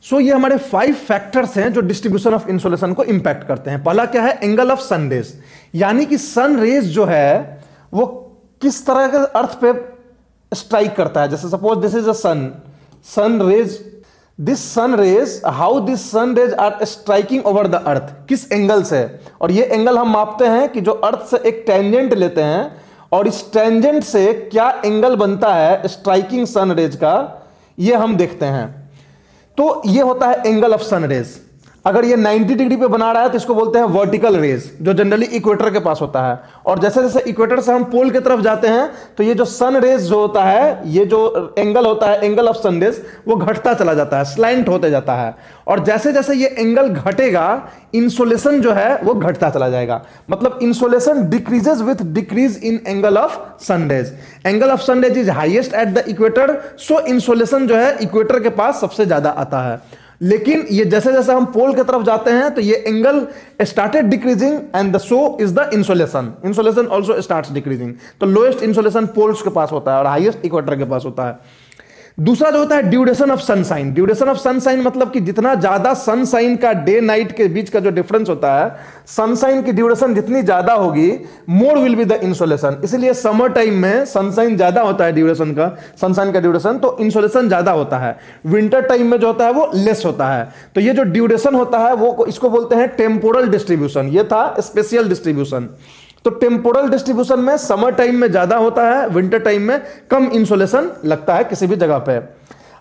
सो ये हमारे 5 फैक्टर्स हैं जो डिस्ट्रीब्यूशन ऑफ इंसोलेशन को इंपैक्ट करते हैं। पहला क्या है, एंगल ऑफ सन रेज, यानी कि सन रेज जो है वो किस तरह के अर्थ पे स्ट्राइक करता है। जैसे suppose this is a sun rays, this sun rays, how this sun rays are striking over the earth, किस एंगल से। और ये एंगल हम मापते हैं कि जो अर्थ से एक टेंजेंट लेते हैं और इस टेंजेंट से क्या एंगल बनता है स्ट्राइकिंग सन रेज का, ये हम देखते हैं। तो ये होता है एंगल ऑफ सन रेज। अगर ये 90 डिग्री पे बना रहा है तो इसको बोलते हैं वर्टिकल रेज, जो जनरली इक्वेटर के पास होता है। और जैसे जैसे इक्वेटर से हम पोल की तरफ जाते हैं तो ये जो सन रेज जो होता है, ये जो एंगल होता है, एंगल ऑफ सन रेज, वो घटता चला जाता है, स्लैंट होते जाता है। और जैसे जैसे ये एंगल घटेगा, इंसोलेशन जो है वो घटता चला जाएगा। मतलब insolation decreases with decrease in angle of sun rays. Angle of sun rays is highest at the equator, so insolation जो है इक्वेटर के पास सबसे ज्यादा आता है। लेकिन ये जैसे जैसे हम पोल की तरफ जाते हैं तो ये angle started decreasing and the so is the insolation also starts decreasing. तो लोएस्ट इंसोलेशन पोल्स के पास होता है और हाईएस्ट इक्वेटर के पास होता है। दूसरा जो होता है duration of sunshine. Duration of sunshine मतलब कि जितना ज्यादा सनशाइन का डे नाइट के बीच का जो डिफरेंस होता है, सनशाइन की ड्यूरेशन जितनी ज्यादा होगी, more will be the insolation. इसलिए समर टाइम में सनशाइन ज्यादा होता है, ड्यूरेशन का, सनशाइन का ड्यूरेशन, तो इंसोलेशन ज्यादा होता है। विंटर टाइम में जो होता है वो लेस होता है। तो ये जो ड्यूरेशन होता है वो इसको बोलते हैं टेम्पोरल डिस्ट्रीब्यूशन। ये था स्पेशियल डिस्ट्रीब्यूशन। तो टेम्पोरल डिस्ट्रीब्यूशन में समर टाइम में ज्यादा होता है, विंटर टाइम में कम इंसोलेशन लगता है किसी भी जगह पे।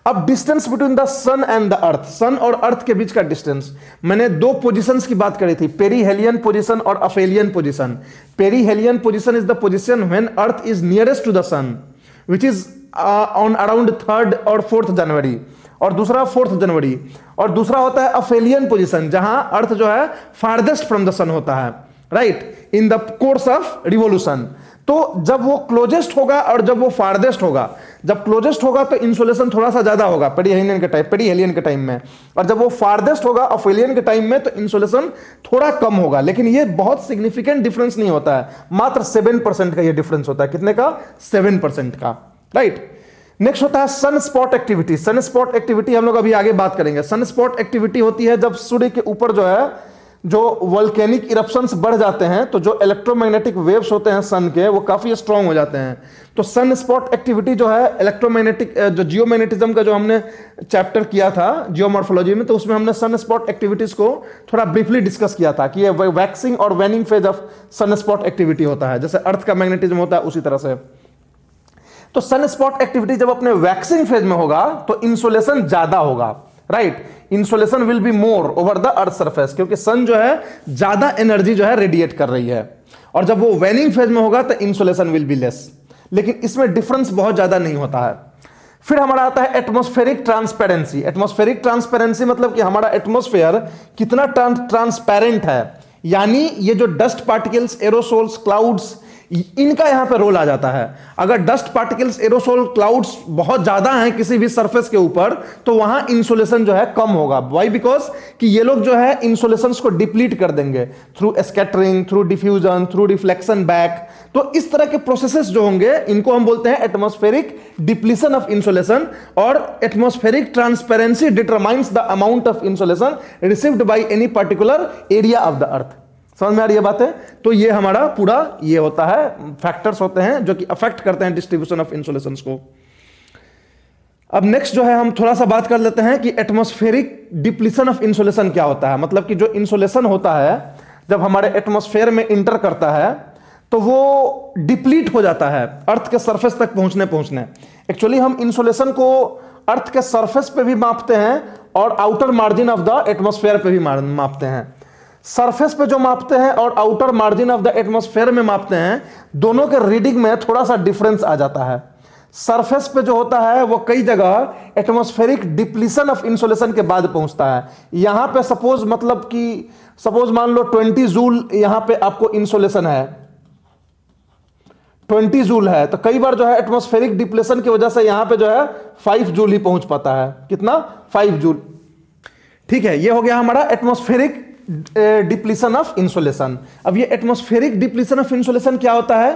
अब distance between the sun and the earth, sun और अर्थ के बीच का डिस्टेंस, मैंने दो पोजीशंस की बात करी थी, पेरीहेलियन पोजीशन और aphelion position. Perihelion position is the position when earth is nearest to the sun which is on around 3rd और 4th जनवरी, और दूसरा 4th जनवरी, और दूसरा होता है अफेलियन पोजीशन जहां अर्थ जो है फारदेस्ट फ्रॉम द सन होता है, right, in the course of revolution. तो जब वो क्लोजेस्ट होगा और जब वो फारदेस्ट होगा, जब क्लोजेस्ट होगा तो इंसोलेशन थोड़ा सा ज्यादा होगा पेरीहेलियन के टाइम में, और जब वो फारदेस्ट होगा अफेलियन के टाइम में तो इंसोलेशन थोड़ा कम होगा। लेकिन ये बहुत सिग्निफिकेंट डिफरेंस नहीं होता है, मात्र 7% का ये डिफरेंस होता है। कितने का? 7% का, राइट। नेक्स्ट होता है sun spot activity. Sun spot activity हम लोग अभी आगे बात करेंगे। सन स्पॉट एक्टिविटी होती है जब सूर्य के ऊपर जो है जो वोल्केनिक इरप्शंस बढ़ जाते हैं तो जो इलेक्ट्रोमैग्नेटिक वेव्स होते हैं सन के वो काफी स्ट्रांग हो जाते हैं। तो सन स्पॉट एक्टिविटी जो है इलेक्ट्रोमैग्नेटिक जो जियोमैग्नेटिज्म का जो हमने चैप्टर किया था जियोमॉर्फोलॉजी में, तो उसमें हमने सन स्पॉट एक्टिविटीज को थोड़ा ब्रीफली डिस्कस किया था कि ये वैक्सिंग और waning phase of sun spot activity होता है, जैसे अर्थ का मैग्नेटिज्म होता है उसी तरह से। तो सन स्पॉट एक्टिविटी जब अपने वैक्सिंग फेज में होगा तो इंसोलेशन ज्यादा होगा, right. Insolation will be more over the earth surface, क्योंकि सन जो है ज्यादा एनर्जी जो है रेडिएट कर रही है। और जब वो वैनिंग फेज में होगा तो इंसोलेशन विल बी लेस, लेकिन इसमें डिफरेंस बहुत ज्यादा नहीं होता है। फिर हमारा आता है एटमॉस्फेरिक ट्रांसपेरेंसी। एटमॉस्फेरिक ट्रांसपेरेंसी मतलब कि हमारा एटमॉस्फेयर कितना ट्रांसपेरेंट है, यानी ये जो डस्ट पार्टिकल्स, एरोसोल्स, क्लाउड्स, इनका यहां पे रोल आ जाता है। अगर डस्ट पार्टिकल्स, एरोसोल, क्लाउड्स बहुत ज्यादा हैं किसी भी सरफेस के ऊपर तो वहां इंसोलेशन जो है कम होगा। व्हाई? बिकॉज कि ये लोग जो है इंसोलेशंस को डिप्लीट कर देंगे through scattering, through diffusion, through reflection back. तो इस तरह के प्रोसेसेस जो होंगे इनको हम बोलते हैं एटमॉस्फेरिक डिप्लीशन ऑफ इंसोलेशन। और atmospheric transparency determines the amount of insolation received by any particular area of the अर्थ। समझ में आ रही है बात है? तो ये हमारा पूरा ये होता है, फैक्टर्स होते हैं जो कि अफेक्ट करते हैं डिस्ट्रीब्यूशन ऑफ इंसोलेशंस को। अब नेक्स्ट जो है हम थोड़ा सा बात कर लेते हैं कि एटमॉस्फेरिक डिप्लीशन ऑफ इंसोलेशन क्या होता है। मतलब कि जो इंसोलेशन होता है जब हमारे एटमॉस्फेयर में इंटर करता है तो वो डिप्लीट हो जाता है अर्थ के सरफेस तक पहुंचने। एक्चुअली हम इंसोलेशन को अर्थ के सरफेस पे भी मापते हैं और outer margin of the atmosphere पे भी मापते हैं। सरफेस पे जो मापते हैं और outer margin of the atmosphere में मापते हैं, दोनों के रीडिंग में थोड़ा सा डिफरेंस आ जाता है। सरफेस पे जो होता है वो कई जगह एटमॉस्फेरिक डिप्लीशन ऑफ इंसोलेशन के बाद पहुंचता है। यहां पे सपोज मान लो 20 जूल यहां पे आपको इंसोलेशन है, 20 जूल है, तो कई बार जो है एटमॉस्फेरिक डिप्लीशन की वजह से यहां पे जो है 5 जूल ही पहुंच पाता है। कितना? 5 जूल। ठीक है, ये हो गया हमारा एटमॉस्फेरिक डिप्लीशन ऑफ इंसोलेशन। अब ये एटमॉस्फेरिक डिप्लीशन ऑफ इंसोलेशन क्या होता है?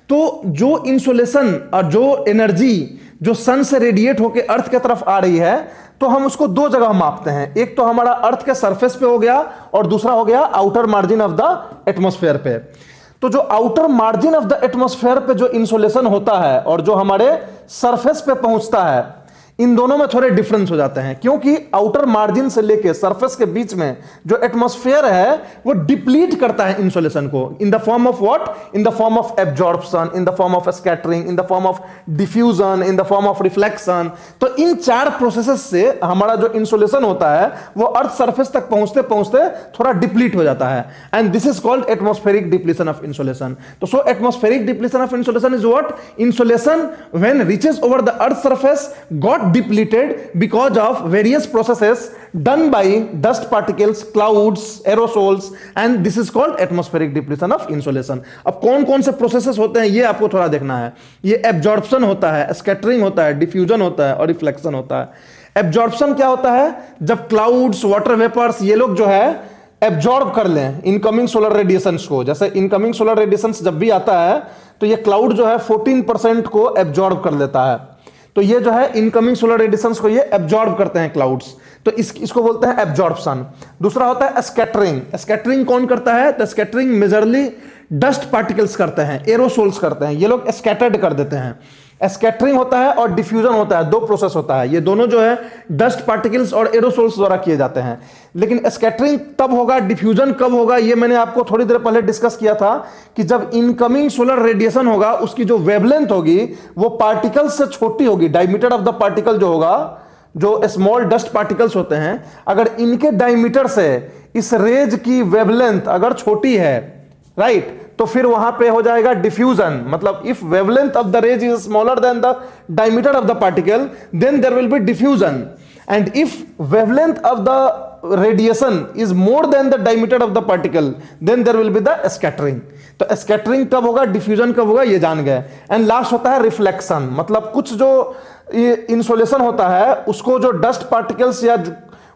तो जो इंसोलेशन और जो एनर्जी जो सन से रेडिएट होकर अर्थ की तरफ आ रही है तो हम उसको दो जगह मापते हैं। एक तो हमारा अर्थ के सरफेस पे हो गया और दूसरा हो गया outer margin of the atmosphere पे। तो जो outer margin of the atmosphere पे जो इंसोलेशन होता है और जो हमारे सरफेस पे पहुंचता है, इन दोनों में थोड़े डिफरेंस हो जाते हैं, क्योंकि आउटर मार्जिन से लेके सरफेस के बीच में जो एटमॉस्फेयर है वो डिप्लीट करता है इंसोलेशन को इन the form of what? In the form of absorption, in the form of scattering, in the form of diffusion, in the form of reflection. तो इन चार प्रोसेसेस से हमारा जो इंसोलेशन होता है वो अर्थ सरफेस तक पहुंचते पहुंचते थोड़ा डिप्लीट हो जाता है, and this is called atmospheric depletion of insolation. तो so atmospheric depletion of insolation is what? Insolation when reaches over the earth surface got depleted because of various processes done by dust particles, clouds, aerosols, and this is called atmospheric depletion of insolation. अब कौन कौन से प्रोसेसेस होते हैं ये आपको थोड़ा देखना है। ये एब्जॉर्प्शन होता है, स्कैटरिंग होता है, डिफ्यूजन होता है और रिफ्लेक्शन होता है। एब्जॉर्प्शन क्या होता है? जब क्लाउड्स, वाटर वेपर्स ये लोग जो है एब्जॉर्ब कर लें इनकमिंग सोलर रेडिएशंस को। जैसे इनकमिंग सोलर रेडिएशंस जब भी आता है तो ये क्लाउड जो है 14% को एब्जॉर्ब कर लेता है। तो ये जो है इनकमिंग सोलर रेडिएशंस को ये एब्जॉर्ब करते हैं क्लाउड्स, तो इसको बोलते हैं एब्जॉर्प्शन। दूसरा होता है स्कैटरिंग। स्कैटरिंग कौन करता है? तो स्कैटरिंग मेजरली डस्ट पार्टिकल्स करते हैं, एरोसोल्स करते हैं, ये लोग स्कैटर्ड कर देते हैं। स्कैटरिंग होता है और डिफ्यूजन होता है, दो प्रोसेस होता है। ये दोनों जो है डस्ट पार्टिकल्स और एरोसोल्स द्वारा किए जाते हैं। लेकिन स्कैटरिंग तब होगा, डिफ्यूजन कब होगा, ये मैंने आपको थोड़ी देर पहले डिस्कस किया था कि जब इनकमिंग सोलर रेडिएशन होगा उसकी जो वेवलेंथ होगी वो पार्टिकल से छोटी होगी। डायमीटर ऑफ द पार्टिकल जो होगा जो स्मॉल डस्ट पार्टिकल्स होते हैं, अगर इनके डायमीटर से इस रेज की वेवलेंथ अगर छोटी है, राइट, तो फिर वहां पे हो जाएगा डिफ्यूजन। मतलब if wavelength of the rays is smaller than the diameter of the particle, then there will be diffusion. And if wavelength of the radiation is more than the diameter of the particle, then there will be the scattering. तो स्कैटरिंग कब होगा, डिफ्यूजन कब होगा, ये जान गए। एंड लास्ट होता है रिफ्लेक्शन। मतलब कुछ जो इंसोलेशन होता है उसको जो डस्ट पार्टिकल्स या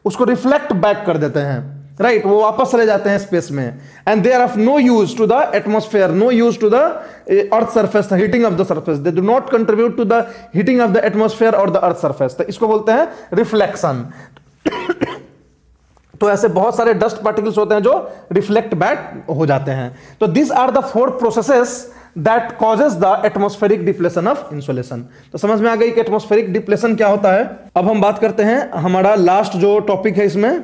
उसको रिफ्लेक्ट बैक कर देते हैं, राइट, वो वापस चले जाते हैं स्पेस में। And they are of no use to the atmosphere, no use to the earth surface, the heating of the surface, they do not contribute to the heating of the atmosphere और द अर्थ सरफेस। तो इसको बोलते हैं रिफ्लेक्शन। तो ऐसे बहुत सारे डस्ट पार्टिकल्स होते हैं जो रिफ्लेक्ट बैक हो जाते हैं। तो this are the 4 processes that causes the atmospheric depletion of insolation. तो समझ में आ गई कि एटमॉस्फेरिक डिप्लेशन क्या होता है। अब हम बात करते हैं, हमारा लास्ट जो टॉपिक है इसमें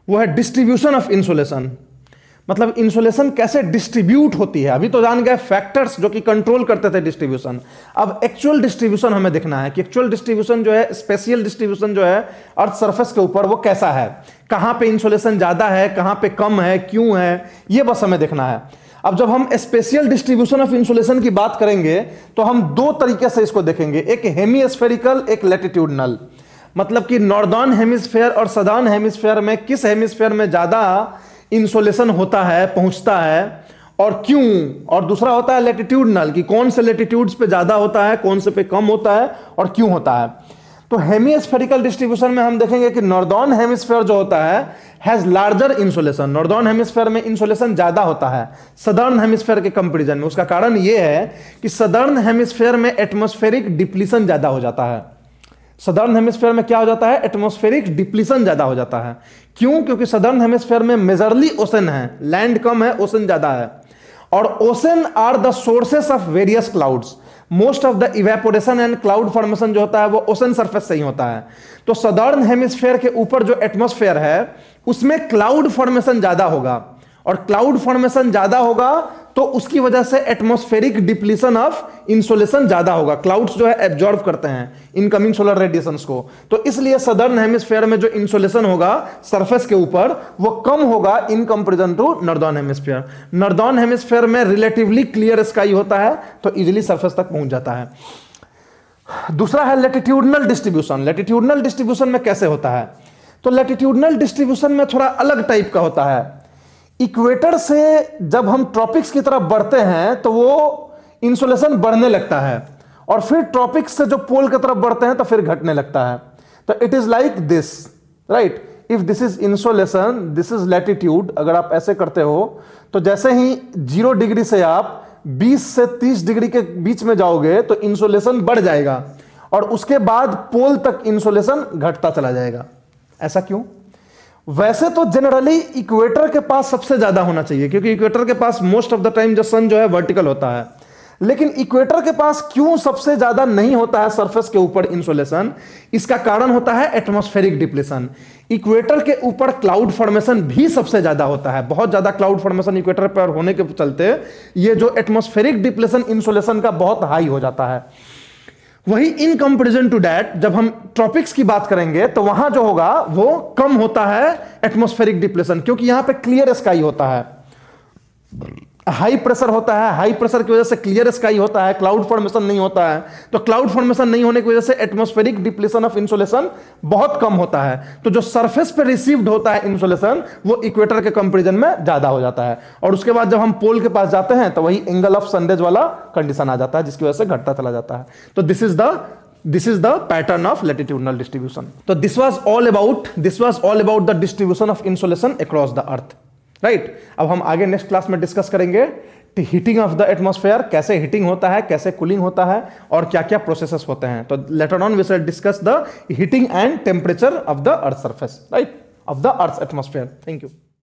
वो है डिस्ट्रीब्यूशन ऑफ इंसोलेशन। मतलब इंसोलेशन कैसे डिस्ट्रीब्यूट होती है। अभी तो जान गए फैक्टर्स जो कि कंट्रोल करते थे डिस्ट्रीब्यूशन। अब एक्चुअल डिस्ट्रीब्यूशन हमें देखना है कि एक्चुअल डिस्ट्रीब्यूशन जो है, स्पेशियल डिस्ट्रीब्यूशन जो है अर्थ सरफेस के ऊपर, वो कैसा है, कहां पे इंसोलेशन ज्यादा है, कहां पे कम है, क्यों है, ये बस हमें देखना है। अब जब हम स्पेशियल डिस्ट्रीब्यूशन ऑफ इंसोलेशन की बात करेंगे तो हम 2 तरीके से इसको देखेंगे, एक हेमीस्फेरिकल, एक लैटिट्यूडनल। मतलब कि नॉर्दर्न हेमिस्फेयर और सदर्न हेमिस्फेयर में किस हेमिस्फेयर में ज्यादा इंसोलेशन होता है, पहुंचता है और क्यों। और दूसरा होता है लैटिट्यूडनल, कि कौन से लैटिट्यूड्स पे ज्यादा होता है, कौन से पे कम होता है और क्यों होता है। तो हेमीस्फेरिकल डिस्ट्रीब्यूशन में हम देखेंगे कि नॉर्दर्न हेमिस्फेयर जो होता है has larger insolation. Northern hemisphere में इंसोलेशन ज्यादा होता है सदर्न हेमिस्फेयर के कंपैरिजन में। उसका कारण यह है कि सदर्न हेमिस्फेयर में एटमॉस्फेरिक डिप्लीशन ज्यादा हो जाता है। सदर्न हेमिस्फेयर में क्या हो जाता है, एटमॉस्फेरिक डिप्लीशन ज्यादा हो जाता है। क्यों? क्योंकि सदर्न हेमिस्फेयर में मेजरली ओशन है, लैंड कम है, ओशन ज्यादा है। और ocean are the sources of various clouds. Most of the evaporation and cloud formation जो होता है वो ओशन सरफेस से ही होता है। तो सदर्न हेमिस्फेयर के ऊपर जो एटमॉस्फेयर है उसमें क्लाउड फॉर्मेशन ज्यादा होगा, और क्लाउड फॉर्मेशन ज्यादा होगा तो उसकी वजह से एटमॉस्फेरिक डिप्लीशन ऑफ इंसोलेशन ज्यादा होगा। क्लाउड्स जो है एब्जॉर्ब करते हैं इनकमिंग सोलर रेडिएशंस को, तो इसलिए सदर्न हेमिस्फेयर में जो इंसोलेशन होगा सरफेस के ऊपर वो कम होगा in comparison to northern hemisphere. Northern hemisphere में रिलेटिवली क्लियर स्काई होता है तो इजीली सरफेस तक पहुंच जाता है। दूसरा है लैटिट्यूडनल डिस्ट्रीब्यूशन। लैटिट्यूडनल डिस्ट्रीब्यूशन में कैसे होता है, तो लैटिट्यूडनल डिस्ट्रीब्यूशन में थोड़ा अलग टाइप का होता है। इक्वेटर से जब हम ट्रॉपिक्स की तरफ बढ़ते हैं तो वो इंसोलेशन बढ़ने लगता है, और फिर ट्रॉपिक्स से जो पोल की तरफ बढ़ते हैं तो फिर घटने लगता है। तो it is like this, right, if this is insolation, this is latitude. अगर आप ऐसे करते हो तो जैसे ही 0 डिग्री से आप 20 से 30 डिग्री के बीच में जाओगे तो इंसोलेशन बढ़ जाएगा, और उसके बाद पोल तक इंसोलेशन घटता चला जाएगा। ऐसा क्यों? वैसे तो जनरली इक्वेटर के पास सबसे ज्यादा होना चाहिए, क्योंकि इक्वेटर के पास मोस्ट ऑफ द टाइम जो सन जो है वर्टिकल होता है। लेकिन इक्वेटर के पास क्यों सबसे ज्यादा नहीं होता है सरफेस के ऊपर इंसोलेशन? इसका कारण होता है एटमॉस्फेरिक डिप्लेशन। इक्वेटर के ऊपर क्लाउड फॉर्मेशन भी सबसे ज्यादा होता है, बहुत ज्यादा क्लाउड फॉर्मेशन इक्वेटर पर होने के चलते ये जो एटमॉस्फेरिक डिप्लेशन इंसोलेशन का बहुत हाई हो जाता है। वही इन कंपैरिजन टू दैट जब हम ट्रॉपिक्स की बात करेंगे तो वहां जो होगा वो कम होता है एटमॉस्फेरिक डिप्लेशन, क्योंकि यहां पे क्लियर स्काई होता है, हाई प्रेशर होता है। हाई प्रेशर की वजह से क्लियर स्काई होता है, क्लाउड फॉर्मेशन नहीं होता है। तो क्लाउड फॉर्मेशन नहीं होने की वजह से एटमॉस्फेरिक डिप्लेशन ऑफ इंसोलेशन बहुत कम होता है। तो जो सरफेस पे रिसीव्ड होता है इंसोलेशन वो इक्वेटर के कंपैरिजन में ज्यादा हो जाता है। और उसके बाद जब हम पोल के पास जाते हैं तो वही एंगल ऑफ सनराइज वाला कंडीशन आ जाता है, जिसकी वजह से घटता चला जाता है। तो this is the pattern of latitudinal distribution. तो this was all about the distribution of insolation across the earth, right. अब हम आगे नेक्स्ट क्लास में डिस्कस करेंगे हीटिंग ऑफ द एटमॉस्फेयर, कैसे हीटिंग होता है, कैसे कूलिंग होता है और क्या क्या प्रोसेसेस होते हैं। तो later on we will discuss the heating and temperature of the earth surface, right, of the earth atmosphere. Thank you.